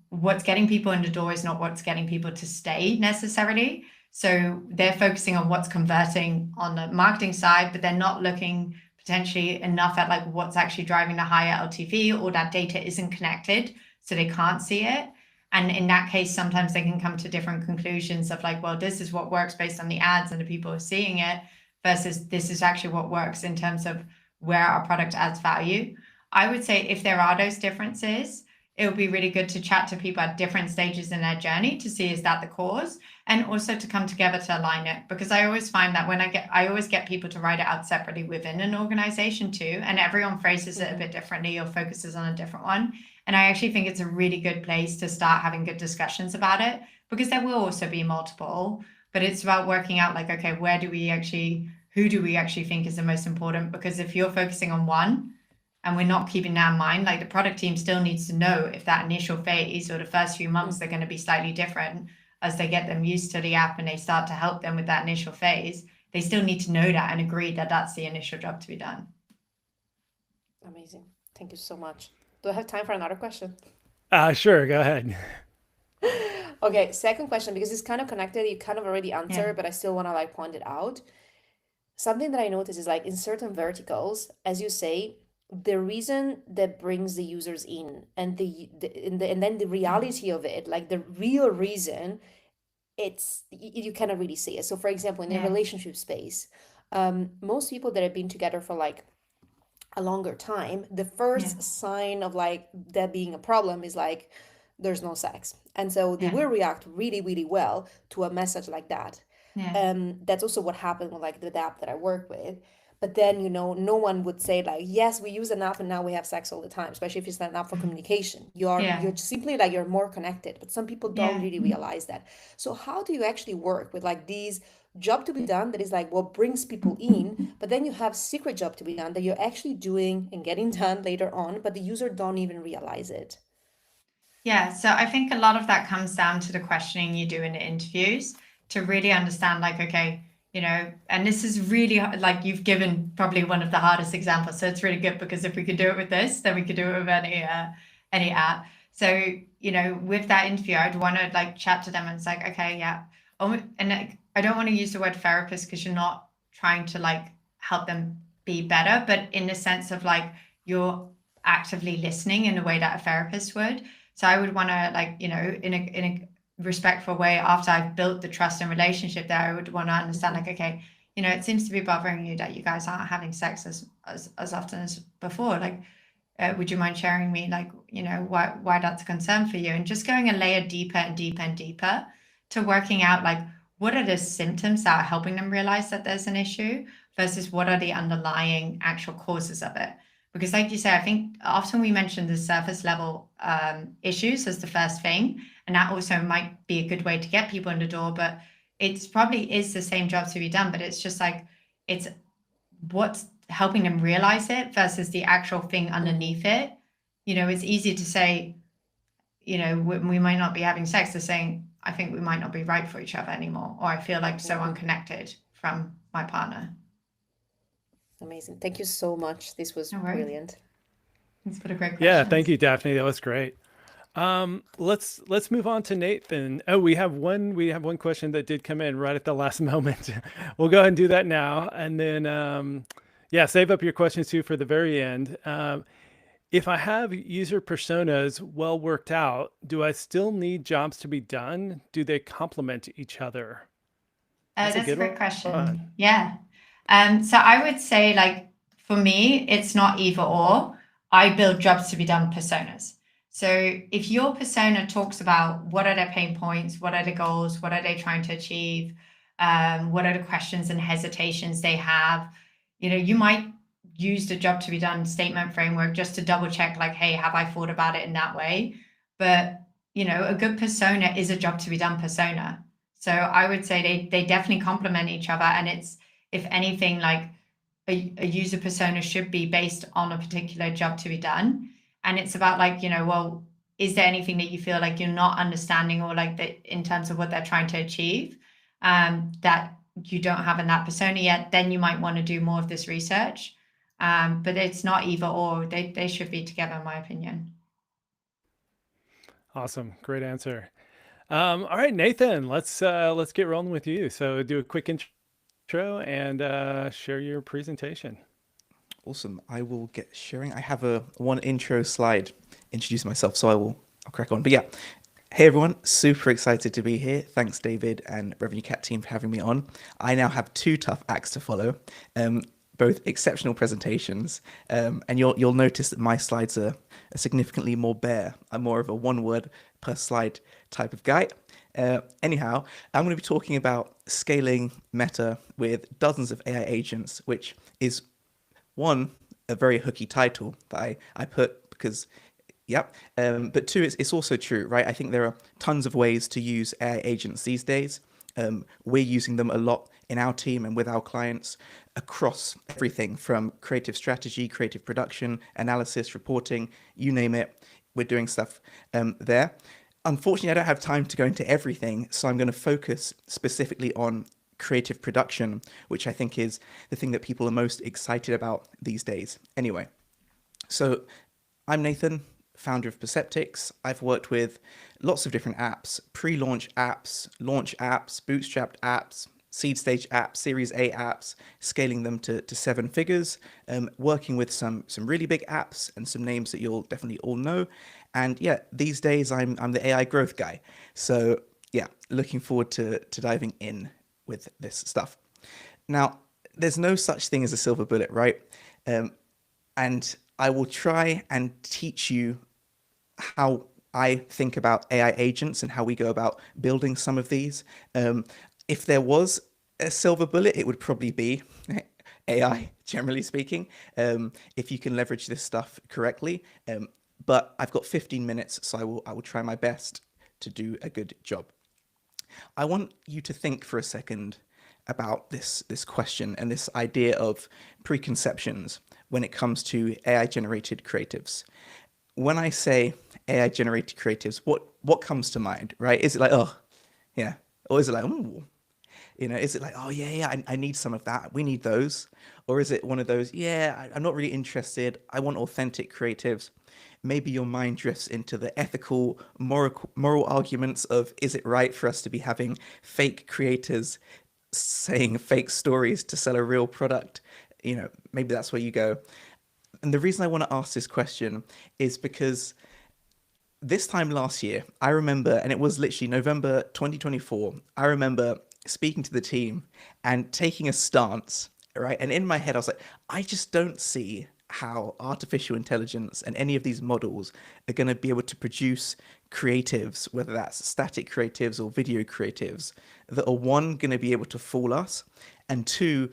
C: what's getting people in the door is not what's getting people to stay necessarily. So they're focusing on what's converting on the marketing side, but they're not looking potentially enough at like what's actually driving the higher LTV, or that data isn't connected, so they can't see it. And in that case, sometimes they can come to different conclusions of like, well, this is what works based on the ads and the people are seeing it, versus this is actually what works in terms of where our product adds value. I would say if there are those differences, it would be really good to chat to people at different stages in their journey to see, is that the cause? And also to come together to align it. Because I always find that when I always get people to write it out separately within an organization too, and everyone phrases it a bit differently or focuses on a different one. And I actually think it's a really good place to start having good discussions about it, because there will also be multiple, but it's about working out like, okay, who do we actually think is the most important? Because if you're focusing on one and we're not keeping that in mind, like the product team still needs to know if that initial phase or the first few months, they're going to be slightly different as they get them used to the app and they start to help them with that initial phase. They still need to know that and agree that that's the initial job to be done.
B: Amazing. Thank you so much. Do I have time for another question?
A: Sure, go ahead.
B: Okay, second question, because it's kind of connected. You kind of already answered,
C: Yeah.
B: but I still want to like point it out. Something that I notice is like in certain verticals, as you say, the reason that brings the users in and and then the reality of it, like the real reason, you cannot really see it. So for example, in the
C: Yeah.
B: relationship space, most people that have been together for like a longer time, the
C: Yeah.
B: first sign of like that being a problem is like there's no sex. And so they
C: Yeah.
B: will react really, really well to a message like that.
C: Yeah.
B: That's also what happened with like the app that I work with. But then, no one would say like, yes, we use an app and now we have sex all the time, especially if it's an app for communication. You're
C: Yeah.
B: simply like you're more connected, but some people don't
C: Yeah.
B: really realize that. So how do you actually work with like these job to be done that is like what brings people in, but then you have secret job to be done that you're actually doing and getting done later on, but the user don't even realize it.
C: Yeah, so I think a lot of that comes down to the questioning you do in the interviews to really understand, like, okay, and this is really like you've given probably one of the hardest examples. So it's really good, because if we could do it with this, then we could do it with any app. So, with that interview, I'd want to like chat to them and it's like, okay, yeah. And like, I don't want to use the word therapist because you're not trying to like help them be better, but in the sense of like you're actively listening in a way that a therapist would. So I would want to like, in a respectful way, after I've built the trust and relationship there, I would want to understand like, okay, it seems to be bothering you that you guys aren't having sex as often as before. Like, would you mind sharing me like, why that's a concern for you? And just going a layer deeper and deeper and deeper to working out like, what are the symptoms that are helping them realize that there's an issue versus what are the underlying actual causes of it? Because like you say, I think often we mention the surface level issues as the first thing, and that also might be a good way to get people in the door, but it's probably is the same job to be done, but it's just like, it's what's helping them realize it versus the actual thing underneath it. It's easy to say, we might not be having sex. They're saying, I think we might not be right for each other anymore, or I feel like so unconnected from my partner.
B: Amazing. Thank you so much. This was
C: No worries.
B: brilliant.
C: Thanks for the great questions.
A: Yeah, thank you, Daphne. That was great. Let's move on to Nathan. Oh, we have one question that did come in right at the last moment. We'll go ahead and do that now, and then save up your questions too for the very end. If I have user personas well worked out, do I still need jobs to be done? Do they complement each other? That's a
C: That's a
A: good
C: great
A: one.
C: question. Yeah. So I would say, like, for me, it's not either or. I build jobs to be done personas. So if your persona talks about what are their pain points, what are the goals, what are they trying to achieve, what are the questions and hesitations they have, you might use the job to be done statement framework just to double check, like, hey, have I thought about it in that way? But a good persona is a job to be done persona. So I would say they definitely complement each other. And it's, if anything, like a user persona should be based on a particular job to be done. And it's about, like, well, is there anything that you feel like you're not understanding, or like that in terms of what they're trying to achieve, that you don't have in that persona yet? Then you might want to do more of this research. But it's not either or. They should be together, in my opinion.
A: Awesome. Great answer. All right, Nathan, let's get rolling with you. So do a quick intro and share your presentation.
D: Awesome. I will get sharing. I have a one intro slide introducing myself, so I'll crack on. But yeah, hey everyone, super excited to be here. Thanks, David and RevenueCat team, for having me on. I now have two tough acts to follow, both exceptional presentations, and you'll notice that my slides are significantly more bare. I'm more of a one word per slide type of guy. Anyhow, I'm going to be talking about scaling Meta with dozens of AI agents, which is one, a very hooky title that I put because, yep. But two, it's also true, right? I think there are tons of ways to use AI agents these days. We're using them a lot in our team and with our clients across everything from creative strategy, creative production, analysis, reporting, you name it. We're doing stuff there. Unfortunately, I don't have time to go into everything, so I'm going to focus specifically on creative production, which I think is the thing that people are most excited about these days. Anyway, so I'm Nathan, founder of Perceptics. I've worked with lots of different apps, pre-launch apps, launch apps, bootstrapped apps, seed stage apps, Series A apps, scaling them to 7 figures, working with some really big apps and some names that you'll definitely all know. And yeah, these days I'm the AI growth guy. So yeah, looking forward to diving in with this stuff. Now, there's no such thing as a silver bullet, right? And I will try and teach you how I think about AI agents and how we go about building some of these. If there was a silver bullet, it would probably be AI, generally speaking, if you can leverage this stuff correctly. But I've got 15 minutes, so I will try my best to do a good job. I want you to think for a second about this question and this idea of preconceptions when it comes to AI-generated creatives. When I say AI-generated creatives, what comes to mind, right? Is it like, oh, yeah, or is it like, ooh, is it like, oh yeah, I need some of that. We need those. Or is it one of those, yeah, I'm not really interested. I want authentic creatives. Maybe your mind drifts into the ethical, moral arguments of, is it right for us to be having fake creators saying fake stories to sell a real product? Maybe that's where you go. And the reason I want to ask this question is because this time last year, I remember, and it was literally November 2024, I remember speaking to the team and taking a stance, right? And in my head, I was like, I just don't see how artificial intelligence and any of these models are going to be able to produce creatives, whether that's static creatives or video creatives, that are one, going to be able to fool us, and two,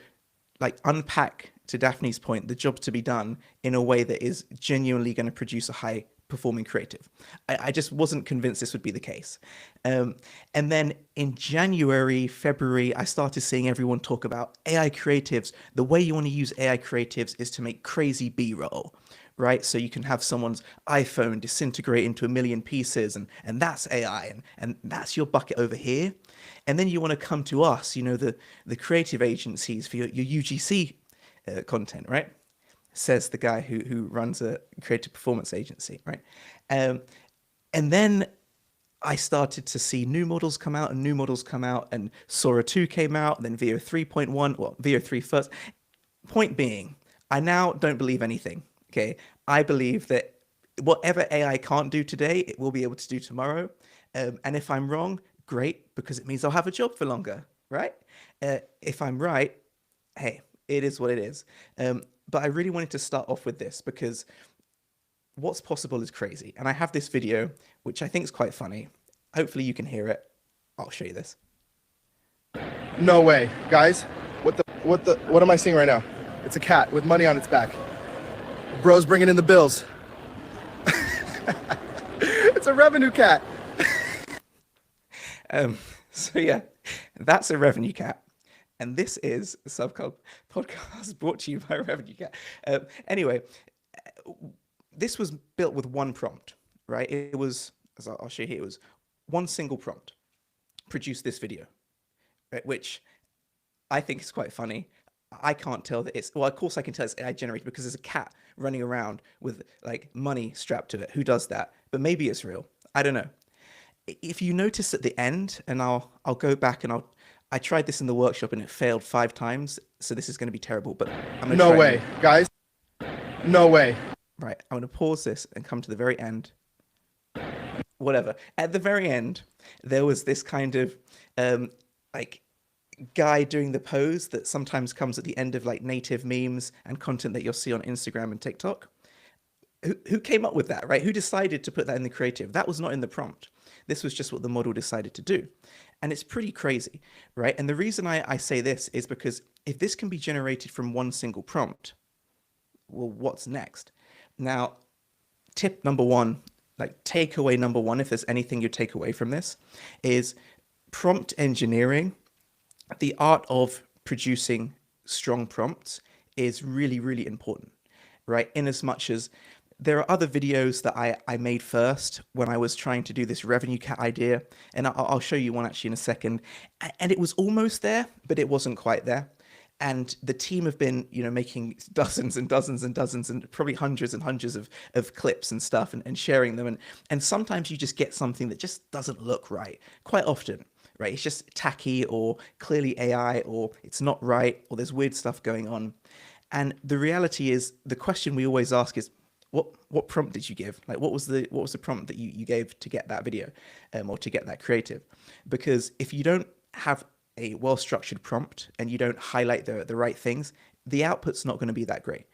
D: like unpack, to Daphne's point, the job to be done in a way that is genuinely going to produce a high performing creative. I just wasn't convinced this would be the case. And then in January, February, I started seeing everyone talk about AI creatives. The way you want to use AI creatives is to make crazy B-roll, right? So you can have someone's iPhone disintegrate into a million pieces, and that's AI, and that's your bucket over here. And then you want to come to us, the creative agencies for your UGC content, right? Says the guy who runs a creative performance agency, right? And then I started to see new models come out, and Sora 2 came out, and then VO 3.1, well, VO 3 first. Point being, I now don't believe anything, okay? I believe that whatever AI can't do today, it will be able to do tomorrow. And if I'm wrong, great, because it means I'll have a job for longer, right? If I'm right, hey, it is what it is. But I really wanted to start off with this because what's possible is crazy. And I have this video, which I think is quite funny. Hopefully you can hear it. I'll show you this.
E: No way, guys. What am I seeing right now? It's a cat with money on its back. Bro's bringing in the bills. It's a revenue cat.
D: So yeah, that's a RevenueCat. And this is a Subclub podcast brought to you by RevenueCat. Anyway, this was built with one prompt, right? It was, as I'll show you here, it was one single prompt. Produce this video, right? Which I think is quite funny. I can't tell that it's, well, of course I can tell it's AI generated because there's a cat running around with like money strapped to it. Who does that? But maybe it's real. I don't know. If you notice at the end, and I'll go back and I tried this in the workshop and it failed 5 times. So this is going to be terrible, but I'm going to
E: No way, guys. No way.
D: Right. I'm going to pause this and come to the very end. Whatever. At the very end, there was this kind of like guy doing the pose that sometimes comes at the end of like native memes and content that you'll see on Instagram and TikTok. Who came up with that, right? Who decided to put that in the creative? That was not in the prompt. This was just what the model decided to do. And it's pretty crazy, right? And the reason I say this is because if this can be generated from one single prompt, well, what's next? Now, tip number one, like takeaway number one, if there's anything you take away from this, is prompt engineering. The art of producing strong prompts is really, really important, right? In as much as there are other videos that I made first when I was trying to do this RevenueCat idea, and I'll show you one actually in a second. And it was almost there, but it wasn't quite there. And the team have been, making dozens and dozens and dozens and probably hundreds and hundreds of clips and stuff and sharing them. And sometimes you just get something that just doesn't look right, quite often, right? It's just tacky or clearly AI or it's not right or there's weird stuff going on. And the reality is the question we always ask is, what prompt did you give? Like, what was the prompt that you gave to get that video or to get that creative? Because if you don't have a well-structured prompt and you don't highlight the right things, the output's not going to be that great.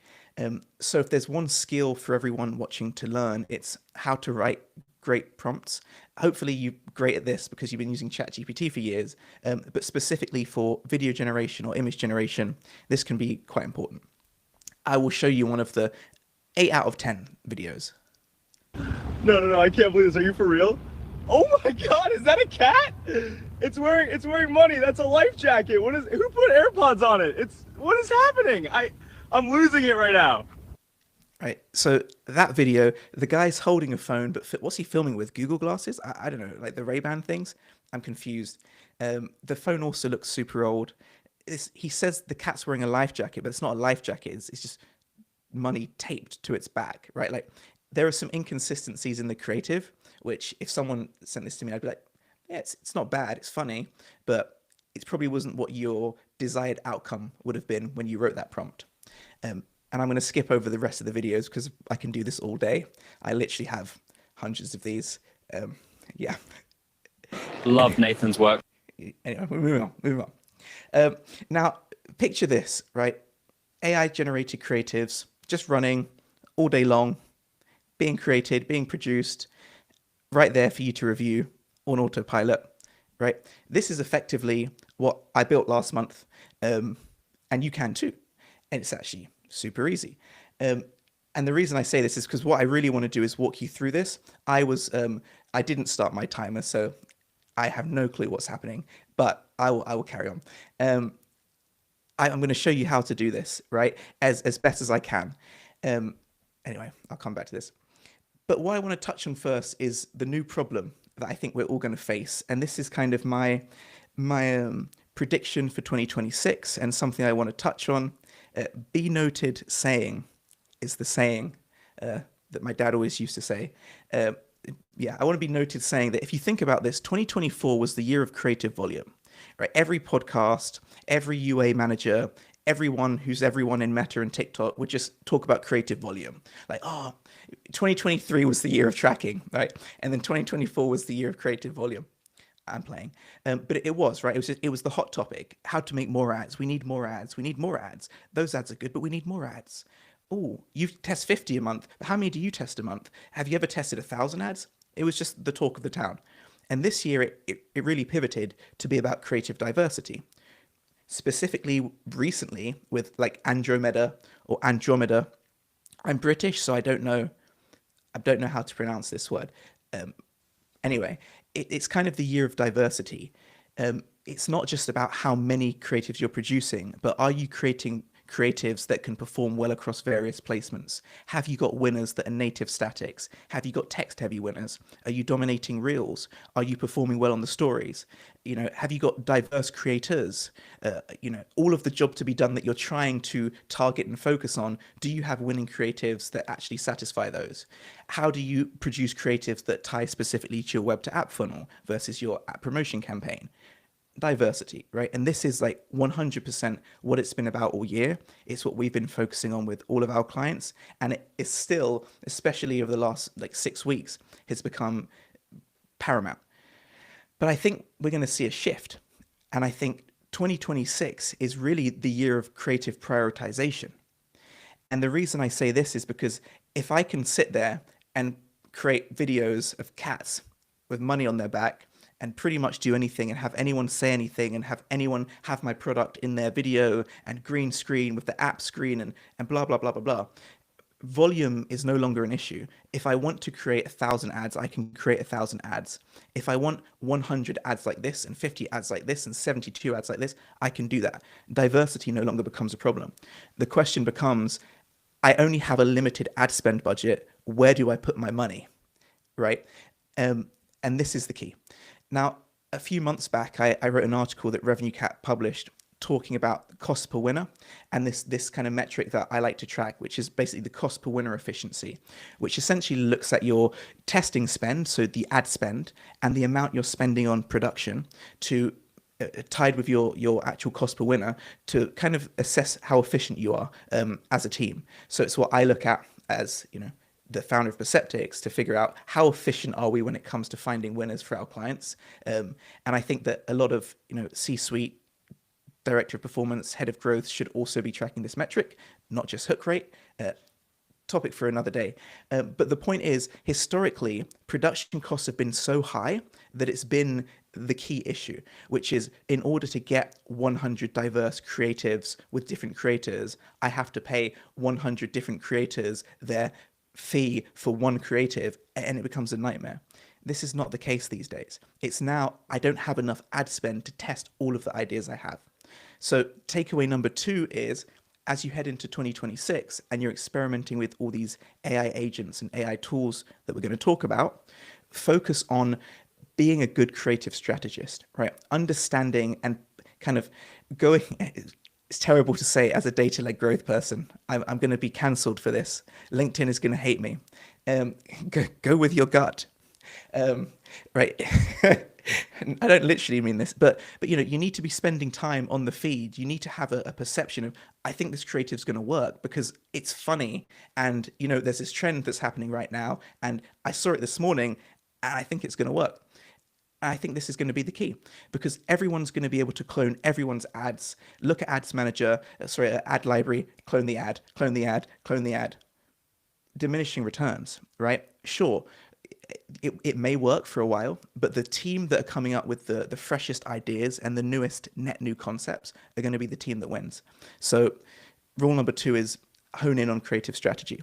D: So if there's one skill for everyone watching to learn, it's how to write great prompts. Hopefully you're great at this because you've been using ChatGPT for years, but specifically for video generation or image generation, this can be quite important. I will show you one of the 8 out of 10 videos.
E: No, I can't believe this. Are you for real? Oh my God, is that a cat? It's wearing money. That's a life jacket. Who put AirPods on it? What is happening? I'm losing it right now.
D: Right. So that video, the guy's holding a phone, but what's he filming with? Google glasses? I don't know, like the Ray-Ban things. I'm confused. The phone also looks super old. He says the cat's wearing a life jacket, but it's not a life jacket. It's just money taped to its back, right? Like there are some inconsistencies in the creative, which if someone sent this to me, I'd be like, yeah, it's not bad, it's funny, but it probably wasn't what your desired outcome would have been when you wrote that prompt. And I'm going to skip over the rest of the videos because I can do this all day. I literally have hundreds of these. Yeah.
F: Love Nathan's work.
D: Anyway, moving on. Now, picture this, right? AI generated creatives just running all day long, being created, being produced, right there for you to review on autopilot, right? This is effectively what I built last month, and you can too. And it's actually super easy. And the reason I say this is because what I really want to do is walk you through this. I didn't start my timer, so I have no clue what's happening, but I will carry on. I'm going to show you how to do this, right, as best as I can. Anyway, I'll come back to this. But what I want to touch on first is the new problem that I think we're all going to face. And this is kind of my prediction for 2026 and something I want to touch on. Be noted saying is the saying that my dad always used to say. Yeah, I want to be noted saying that if you think about this, 2024 was the year of creative volume, right? Every podcast, every UA manager, everyone in Meta and TikTok would just talk about creative volume. Like, oh, 2023 was the year of tracking, right? And then 2024 was the year of creative volume. I'm playing. But it was, right? It was the hot topic. How to make more ads. We need more ads. We need more ads. Those ads are good, but we need more ads. Oh, you test 50 a month. But how many do you test a month? Have you ever tested 1,000 ads? It was just the talk of the town. And this year, it really pivoted to be about creative diversity. Specifically, recently, with like Andromeda or Andromeda. I'm British, so I don't know how to pronounce this word. Anyway, it's kind of the year of diversity. It's not just about how many creatives you're producing, but are you creating creatives that can perform well across various placements? Have you got winners that are native statics? Have you got text heavy winners? Are you dominating reels? Are you performing well on the stories? Have you got diverse creators? All of the job to be done that you're trying to target and focus on, do you have winning creatives that actually satisfy those? How do you produce creatives that tie specifically to your web to app funnel versus your app promotion campaign? Diversity, right? And this is like 100% what it's been about all year. It's what we've been focusing on with all of our clients. And it is still, especially over the last like 6 weeks, has become paramount. But I think we're going to see a shift. And I think 2026 is really the year of creative prioritization. And the reason I say this is because if I can sit there and create videos of cats with money on their back and pretty much do anything and have anyone say anything and have anyone have my product in their video and green screen with the app screen and blah, blah, blah, blah, blah. Volume is no longer an issue. If I want to create 1,000 ads, I can create 1,000 ads. If I want 100 ads like this and 50 ads like this and 72 ads like this, I can do that. Diversity no longer becomes a problem. The question becomes, I only have a limited ad spend budget. Where do I put my money? Right? And this is the key. Now, a few months back, I wrote an article that RevenueCat published talking about cost per winner and this kind of metric that I like to track, which is basically the cost per winner efficiency, which essentially looks at your testing spend, so the ad spend, and the amount you're spending on production to tied with your actual cost per winner to kind of assess how efficient you are as a team. So it's what I look at as, the founder of Perceptics to figure out how efficient are we when it comes to finding winners for our clients. And I think that a lot of, C-suite, director of performance, head of growth should also be tracking this metric, not just hook rate. Topic for another day. But the point is, historically, production costs have been so high that it's been the key issue, which is in order to get 100 diverse creatives with different creators, I have to pay 100 different creators their fee for one creative, and it becomes a nightmare. This is not the case these days. It's now, I don't have enough ad spend to test all of the ideas I have. So takeaway number 2 is, as you head into 2026 and you're experimenting with all these AI agents and AI tools that we're going to talk about, focus on being a good creative strategist, right? Understanding and kind of going, it's terrible to say as a data-led growth person, I'm going to be cancelled for this. LinkedIn is going to hate me. Go with your gut, right? I don't literally mean this, but you need to be spending time on the feed. You need to have a perception of, I think this creative's going to work because it's funny, and there's this trend that's happening right now, and I saw it this morning, and I think it's going to work. I think this is going to be the key because everyone's going to be able to clone everyone's ads. Look at Ads Manager, ad library, clone the ad, clone the ad, clone the ad. Diminishing returns, right? Sure, it may work for a while, but the team that are coming up with the freshest ideas and the newest net new concepts are going to be the team that wins. So rule number 2 is hone in on creative strategy.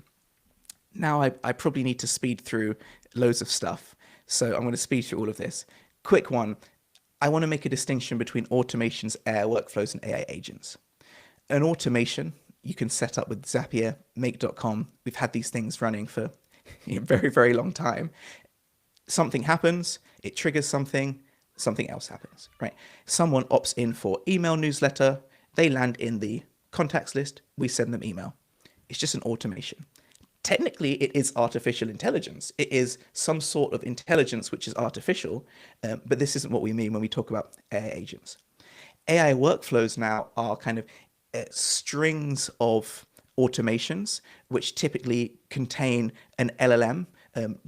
D: Now I probably need to speed through loads of stuff. So I'm going to speed through all of this. Quick one, I want to make a distinction between automations, AI workflows, and AI agents. An automation you can set up with Zapier, make.com. We've had these things running for a very, very long time. Something happens, it triggers something else happens, right? Someone opts in for email newsletter, they land in the contacts list, we send them email. It's just an automation. Technically, it is artificial intelligence. It is some sort of intelligence which is artificial, but this isn't what we mean when we talk about AI agents. AI workflows now are kind of strings of automations which typically contain an LLM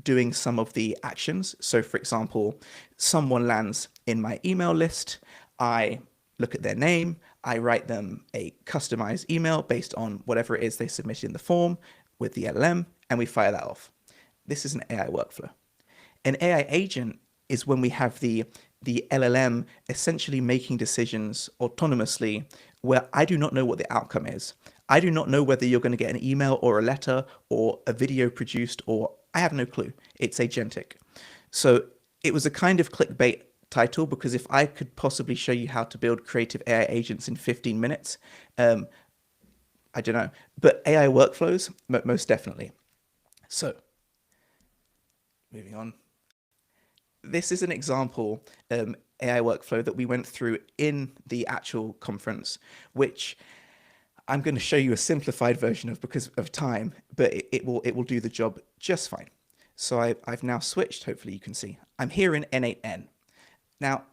D: doing some of the actions. So for example, someone lands in my email list, I look at their name, I write them a customized email based on whatever it is they submitted in the form with the LLM, and we fire that off. This is an AI workflow. An AI agent is when we have the LLM essentially making decisions autonomously where I do not know what the outcome is. I do not know whether you're going to get an email or a letter or a video produced, or I have no clue. It's agentic. So it was a kind of clickbait title, because if I could possibly show you how to build creative AI agents in 15 minutes, I don't know, but AI workflows, most definitely. So moving on. This is an example AI workflow that we went through in the actual conference, which I'm going to show you a simplified version of because of time, but it will do the job just fine. So I've now switched. Hopefully you can see. I'm here in N8N. Now,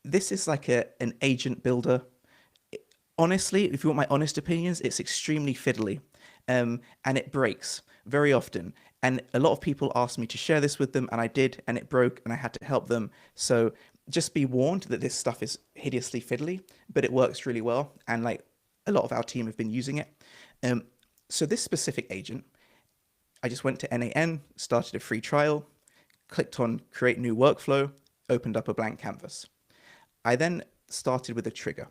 D: this is like an agent builder. Honestly, if you want my honest opinions, it's extremely fiddly, and it breaks very often. And a lot of people asked me to share this with them, and I did, and it broke, and I had to help them. So just be warned that this stuff is hideously fiddly, but it works really well. And like a lot of our team have been using it. So this specific agent, I just went to N8N, started a free trial, clicked on create new workflow, opened up a blank canvas. I then started with a trigger,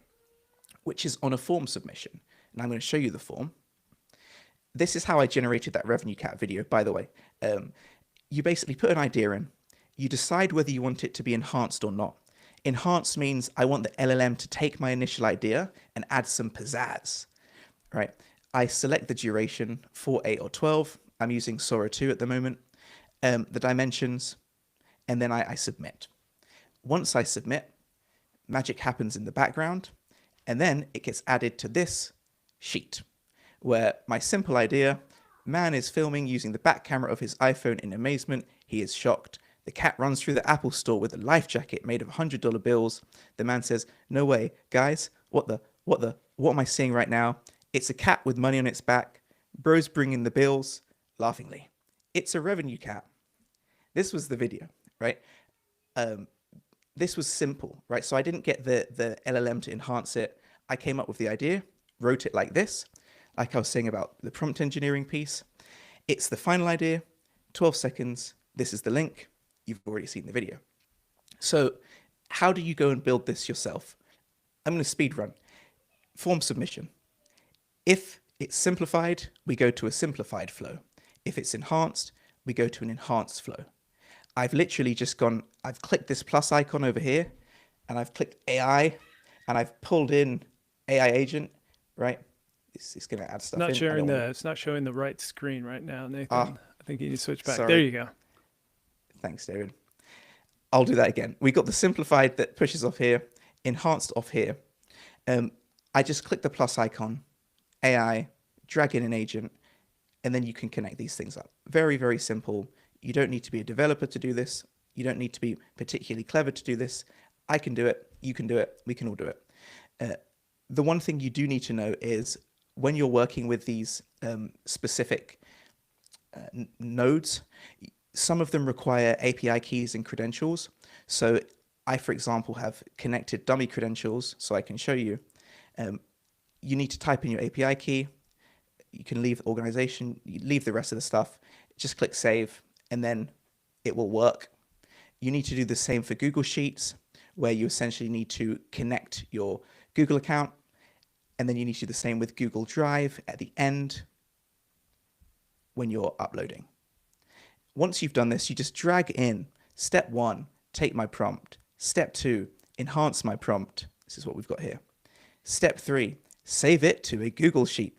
D: which is on a form submission. And I'm going to show you the form. This is how I generated that RevenueCat video, by the way. You basically put an idea in. You decide whether you want it to be enhanced or not. Enhanced means I want the LLM to take my initial idea and add some pizzazz, right? I select the duration, 4, 8, or 12. I'm using Sora 2 at the moment. The dimensions, and then I submit. Once I submit, magic happens in the background, and then it gets added to this sheet, where my simple idea, man is filming using the back camera of his iPhone in amazement. He is shocked. The cat runs through the Apple store with a life jacket made of $100 bills. The man says, no way, guys, what am I seeing right now? It's a cat with money on its back. Bro's bringing the bills, laughingly. It's a RevenueCat. This was the video, right? This was simple, right? So I didn't get the LLM to enhance it. I came up with the idea, wrote it like this, like I was saying about the prompt engineering piece. It's the final idea, 12 seconds. This is the link. You've already seen the video. So how do you go and build this yourself? I'm going to speed run. Form submission. If it's simplified, we go to a simplified flow. If it's enhanced, we go to an enhanced flow. I've literally just gone, I've clicked this plus icon over here, and I've clicked AI, and I've pulled in AI agent, right? It's going to add stuff
A: Not
D: in.
A: sharing it's not showing the right screen right now, Nathan. I think you need to switch back.
D: Sorry.
A: There you go.
D: Thanks, David. I'll do that again. We got the simplified that pushes off here, enhanced off here. I just click the plus icon, AI, drag in an agent, and then you can connect these things up. Very, very simple. You don't need to be a developer to do this. You don't need to be particularly clever to do this. I can do it. You can do it. We can all do it. The one thing you do need to know is when you're working with these specific nodes, some of them require API keys and credentials. So I, for example, have connected dummy credentials so I can show you. You need to type in your API key. You can leave the organization, you leave the rest of the stuff, just click save, and then it will work. You need to do the same for Google Sheets, where you essentially need to connect your Google account, and then you need to do the same with Google Drive at the end when you're uploading. Once you've done this, you just drag in step 1, take my prompt. Step 2, enhance my prompt. This is what we've got here. Step 3, save it to a Google Sheet.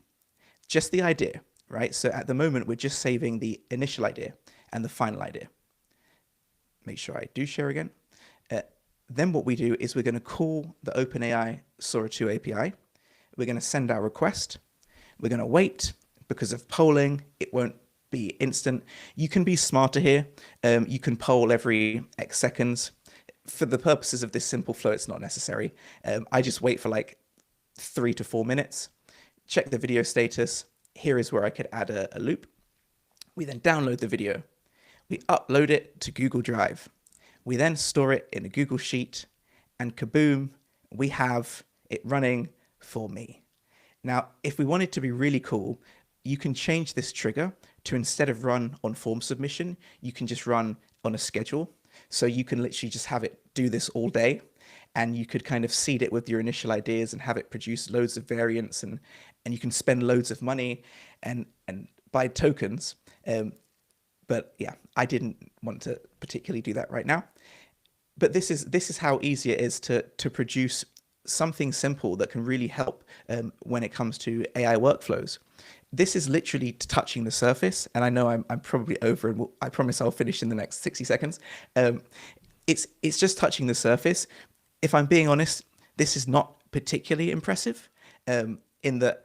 D: Just the idea, right? So at the moment, we're just saving the initial idea and the final idea. Make sure I do share again. Then what we do is we're going to call the OpenAI Sora 2 API. We're going to send our request. We're going to wait. Because of polling, it won't be instant. You can be smarter here. You can poll every X seconds. For the purposes of this simple flow, it's not necessary. I just wait for like 3 to 4 minutes. Check the video status. Here is where I could add a loop. We then download the video. We upload it to Google Drive. We then store it in a Google Sheet, and kaboom, we have it running for me. Now, if we want it to be really cool, you can change this trigger to, instead of run on form submission, you can just run on a schedule. So you can literally just have it do this all day, and you could kind of seed it with your initial ideas and have it produce loads of variants, and you can spend loads of money and buy tokens. But yeah, I didn't want to particularly do that right now. But this is how easy it is to produce something simple that can really help when it comes to AI workflows. This is literally touching the surface, and I know I'm probably over, and I promise I'll finish in the next 60 seconds. It's just touching the surface. If I'm being honest, this is not particularly impressive, in that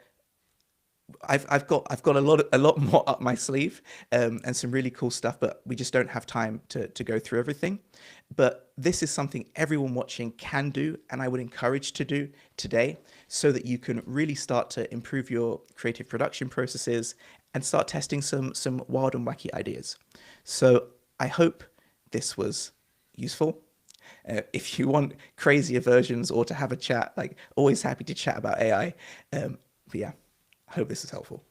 D: I've got a lot more up my sleeve, and some really cool stuff, but we just don't have time to go through everything. But this is something everyone watching can do, and I would encourage to do today, so that you can really start to improve your creative production processes and start testing some wild and wacky ideas. So I hope this was useful. If you want crazier versions or to have a chat, like, always happy to chat about AI. But yeah, I hope this is helpful.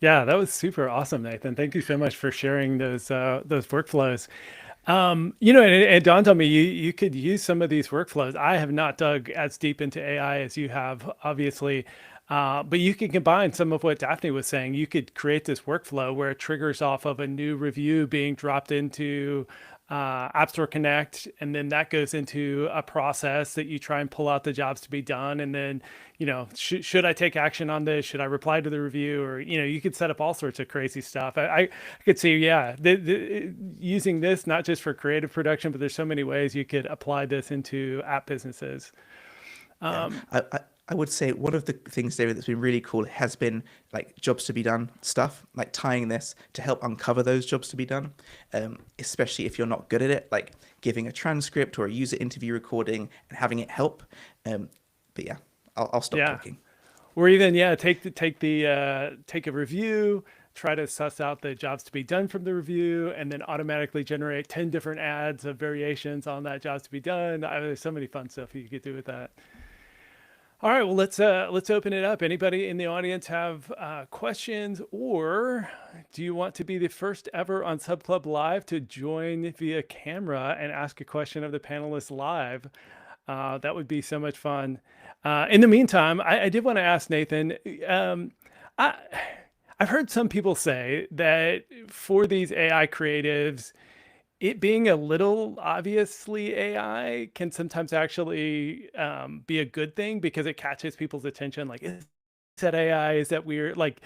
A: Yeah, that was super awesome, Nathan. Thank you so much for sharing those workflows. It dawned on me, you could use some of these workflows. I have not dug as deep into AI as you have, obviously, but you can combine some of what Daphne was saying. You could create this workflow where it triggers off of a new review being dropped into App Store Connect, and then that goes into a process that you try and pull out the jobs to be done. And then, should I take action on this? Should I reply to the review? Or, you could set up all sorts of crazy stuff. I could see, yeah, using this, not just for creative production, but there's so many ways you could apply this into app businesses.
D: I would say one of the things, David, that's been really cool has been like jobs to be done stuff, like tying this to help uncover those jobs to be done, especially if you're not good at it, like giving a transcript or a user interview recording and having it help. But yeah, I'll stop talking.
A: Or even, take a review, try to suss out the jobs to be done from the review, and then automatically generate 10 different ads of variations on that jobs to be done. There's so many fun stuff you could do with that. All right, well, let's open it up. Anybody in the audience have questions, or do you want to be the first ever on Sub Club Live to join via camera and ask a question of the panelists live? That would be so much fun. In the meantime, I did want to ask Nathan, I've heard some people say that for these AI creatives, it being a little obviously AI can sometimes actually be a good thing because it catches people's attention. Like, is that AI? Is that weird? Like,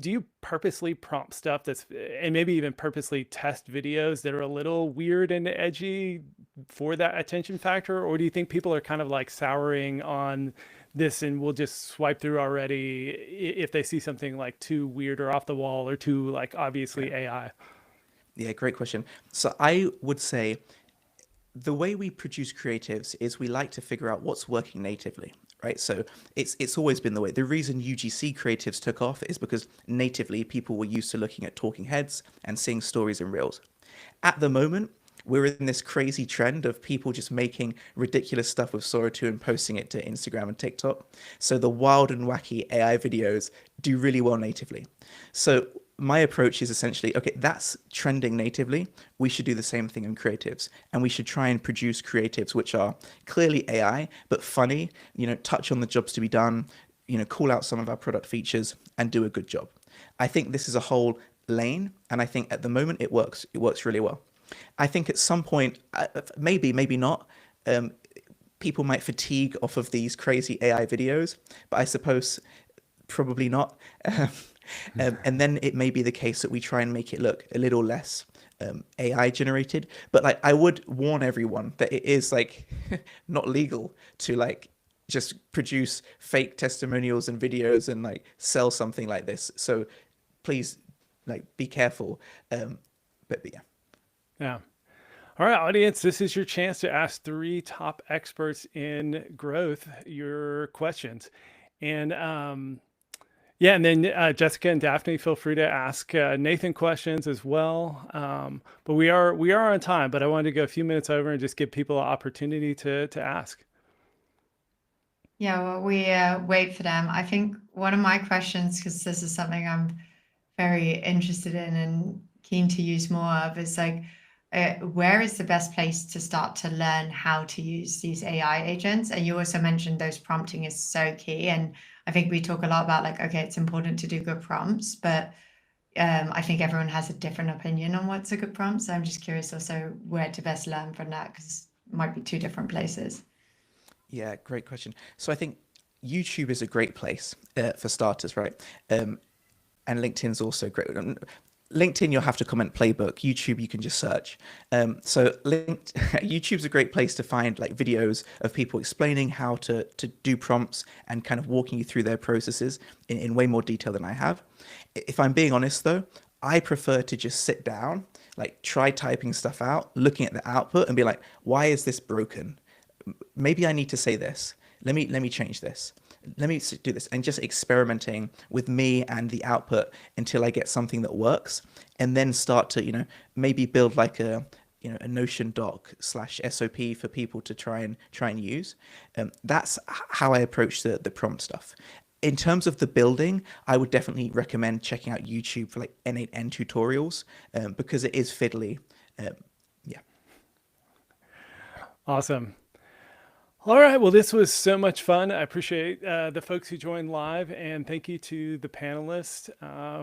A: do you purposely prompt stuff and maybe even purposely test videos that are a little weird and edgy for that attention factor? Or do you think people are kind of like souring on this and will just swipe through already if they see something like too weird or off the wall or too like obviously AI?
D: Yeah, great question. So I would say the way we produce creatives is we like to figure out what's working natively, right? So it's always been the way. The reason UGC creatives took off is because natively people were used to looking at talking heads and seeing stories and reels. At the moment, we're in this crazy trend of people just making ridiculous stuff with Sora 2 and posting it to Instagram and TikTok. So the wild and wacky AI videos do really well natively. So my approach is essentially, okay, that's trending natively. We should do the same thing in creatives, and we should try and produce creatives which are clearly AI, but funny, touch on the jobs to be done, call out some of our product features and do a good job. I think this is a whole lane, and I think at the moment it works really well. I think at some point, maybe not, people might fatigue off of these crazy AI videos, but I suppose probably not. And then it may be the case that we try and make it look a little less AI generated. But like, I would warn everyone that it is like not legal to like just produce fake testimonials and videos and like sell something like this. So please like be careful. But yeah.
A: Yeah. All right, audience, this is your chance to ask 3 top experts in growth your questions. And Yeah, and then Jessica and Daphne, feel free to ask Nathan questions as well. But we are on time, but I wanted to go a few minutes over and just give people an opportunity to ask.
C: Yeah, well, we wait for them. I think one of my questions, because this is something I'm very interested in and keen to use more of, is like, where is the best place to start to learn how to use these AI agents? And you also mentioned those prompting is so key. And I think we talk a lot about like, okay, it's important to do good prompts, but I think everyone has a different opinion on what's a good prompt. So I'm just curious also where to best learn from that, because it might be two different places.
D: Yeah, great question. So I think YouTube is a great place for starters, right? And LinkedIn's also great. LinkedIn, you'll have to comment playbook. YouTube, you can just search. YouTube's a great place to find like videos of people explaining how to do prompts and kind of walking you through their processes in way more detail than I have. If I'm being honest though, I prefer to just sit down, like try typing stuff out, looking at the output and be like, why is this broken? Maybe I need to say this. Let me change this. Let me do this, and just experimenting with me and the output until I get something that works, and then start to maybe build like a Notion doc / SOP for people to try and use. That's how I approach the prompt stuff. In terms of the building, I would definitely recommend checking out YouTube for like N8N tutorials because it is fiddly. Yeah.
A: Awesome. All right. Well, this was so much fun. I appreciate the folks who joined live, and thank you to the panelists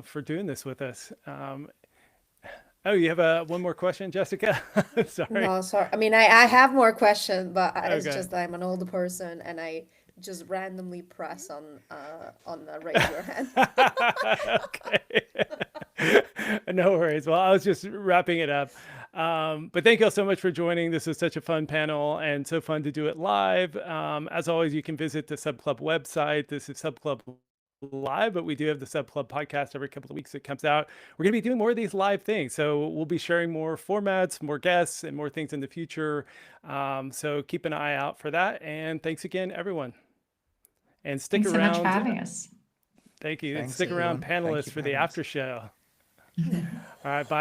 A: for doing this with us. Oh, you have one more question, Jessica? Sorry.
B: No, sorry. I mean, I have more questions, but it's
A: Okay.
B: just I'm an older person and I just randomly press on raise your hand.
A: Okay. No worries. Well, I was just wrapping it up. But thank you all so much for joining. This was such a fun panel and so fun to do it live. As always, you can visit the Subclub website. This is Subclub Live, but we do have the Subclub podcast every couple of weeks that comes out. We're going to be doing more of these live things. So we'll be sharing more formats, more guests, and more things in the future. So keep an eye out for that. And thanks again, everyone. And stick
C: Thanks so
A: around.
C: much for having us.
A: Thank you. And
D: Thanks,
A: stick around,
D: everyone. Thank
A: panelists,
D: you
A: for
D: for
A: the
D: having us.
A: after show. All right. Bye.